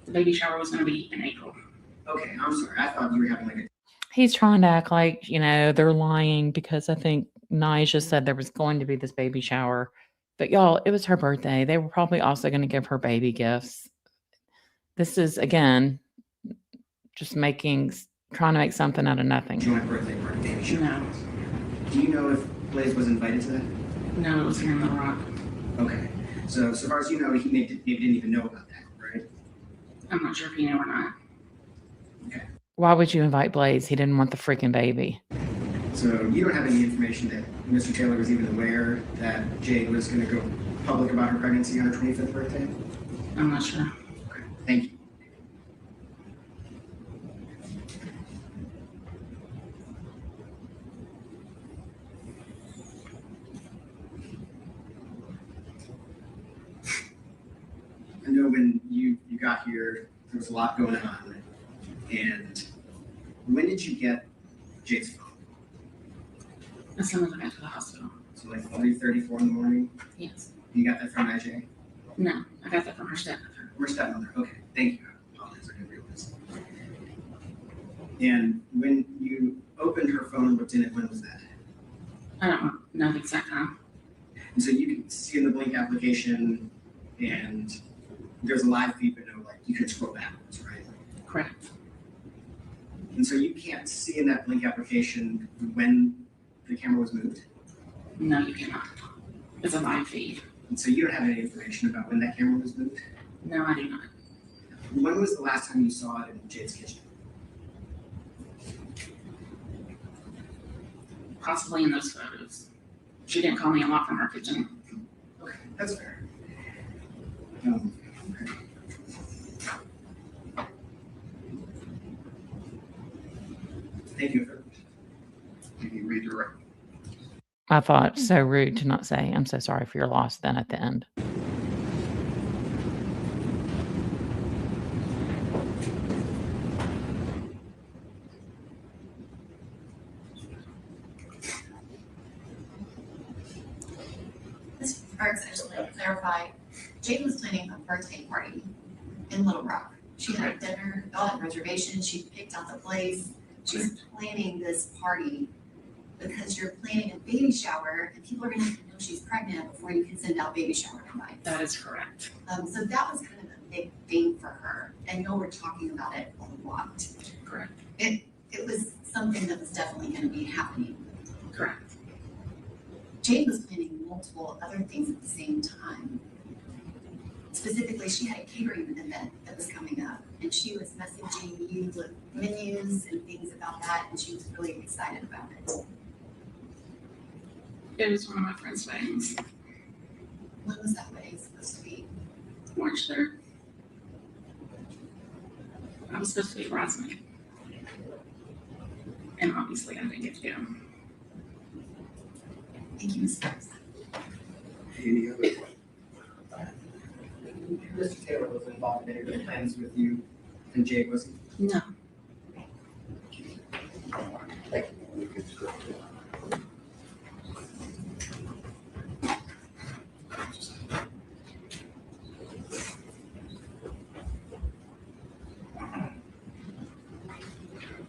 Speaker 14: The baby shower was going to be in April.
Speaker 16: Okay, I'm sorry. I thought you were having like a.
Speaker 13: He's trying to act like, they're lying because I think Nija said there was going to be this baby shower. But y'all, it was her birthday. They were probably also going to give her baby gifts. This is, again, just trying to make something out of nothing.
Speaker 16: Joint birthday party, baby shower.
Speaker 14: No.
Speaker 16: Do you know if Blaise was invited to that?
Speaker 14: No, it was here in Little Rock.
Speaker 16: Okay. So far as you know, he maybe didn't even know about that, right?
Speaker 14: I'm not sure if he knew or not.
Speaker 16: Okay.
Speaker 13: Why would you invite Blaise? He didn't want the freaking baby.
Speaker 16: So you don't have any information that Mr. Taylor was even aware that Jade was going to go public about her pregnancy on her 25th birthday?
Speaker 14: I'm not sure.
Speaker 16: Okay, thank you. I know when you got here, there was a lot going on. And when did you get Jade's phone?
Speaker 14: As soon as I got to the hospital.
Speaker 16: So like 3:34 in the morning?
Speaker 14: Yes.
Speaker 16: You got that from IJ?
Speaker 14: No, I got that from her stepmother.
Speaker 16: Her stepmother, okay, thank you. I apologize, I didn't realize. And when you opened her phone and looked in it, when was that?
Speaker 14: I don't know the exact time.
Speaker 16: And so you can see in the Blink application, and there's a live feed, but no, like, you can scroll backwards, right?
Speaker 14: Correct.
Speaker 16: And so you can't see in that Blink application when the camera was moved?
Speaker 14: No, you cannot. It's a live feed.
Speaker 16: And so you don't have any information about when that camera was moved?
Speaker 14: No, I do not.
Speaker 16: When was the last time you saw it in Jade's kitchen?
Speaker 14: Possibly in those photos. She didn't call me a lot from her kitchen.
Speaker 16: Okay, that's fair. Okay. Thank you. Can you redirect?
Speaker 13: I thought so rude to not say, I'm so sorry for your loss then at the end.
Speaker 7: Ms. Parks, I just want to clarify, Jade was planning a birthday party in Little Rock. She had dinner, y'all had reservations, she picked out the place. She's planning this party because you're planning a baby shower and people are gonna have to know she's pregnant before you can send out baby shower invites.
Speaker 14: That is correct.
Speaker 7: So that was kind of a big thing for her, and y'all were talking about it a lot.
Speaker 14: Correct.
Speaker 7: It was something that was definitely gonna be happening.
Speaker 14: Correct.
Speaker 7: Jade was planning multiple other things at the same time. Specifically, she had a catering event that was coming up, and she was messaging you with menus and things about that, and she was really excited about it.
Speaker 14: It was one of my friend's weddings.
Speaker 7: When was that wedding supposed to be?
Speaker 14: March 3rd. I was supposed to be a bridesmaid. And obviously I didn't get to go.
Speaker 7: Thank you, Ms. Parks.
Speaker 16: Any other questions?
Speaker 15: Mr. Taylor was involved in any plans with
Speaker 16: You and Jade, was he?
Speaker 14: No.
Speaker 11: Thank you.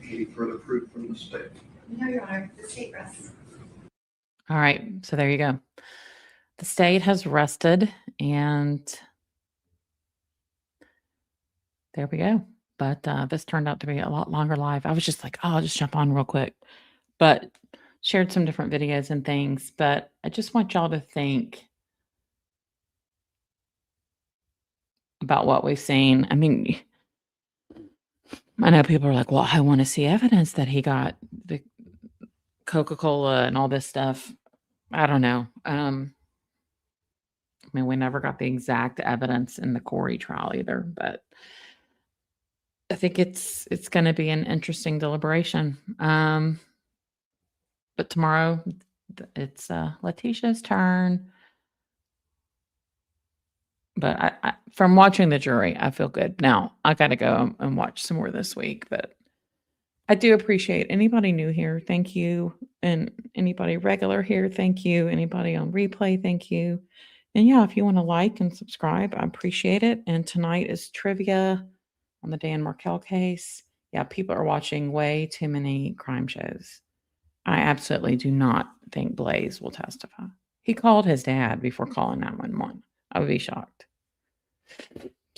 Speaker 11: Any further proof from the state?
Speaker 7: No, Your Honor, the state rests.
Speaker 13: All right. So there you go. The state has rested and there we go. But this turned out to be a lot longer live. I was just like, oh, I'll just jump on real quick. But shared some different videos and things. But I just want y'all to think about what we've seen. I mean, I know people are like, well, I want to see evidence that he got the Coca-Cola and all this stuff. I don't know. I mean, we never got the exact evidence in the Corey trial either, but I think it's going to be an interesting deliberation. But tomorrow it's Letitia's turn. But I from watching the jury, I feel good. Now I got to go and watch some more this week, but I do appreciate anybody new here. Thank you. And anybody regular here. Thank you. Anybody on replay. Thank you. And yeah, if you want to like and subscribe, I appreciate it. And tonight is trivia on the Dan Markell case. Yeah, people are watching way too many crime shows. I absolutely do not think Blaise will testify. He called his dad before calling 911. I would be shocked.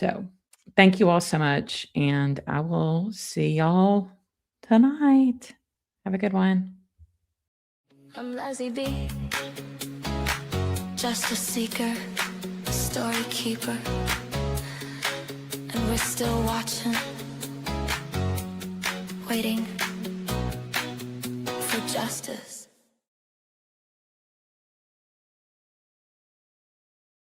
Speaker 13: So thank you all so much. And I will see y'all tonight. Have a good one.
Speaker 1: I'm Blaise B, justice seeker, story keeper, and we're still watching, waiting for justice. justice.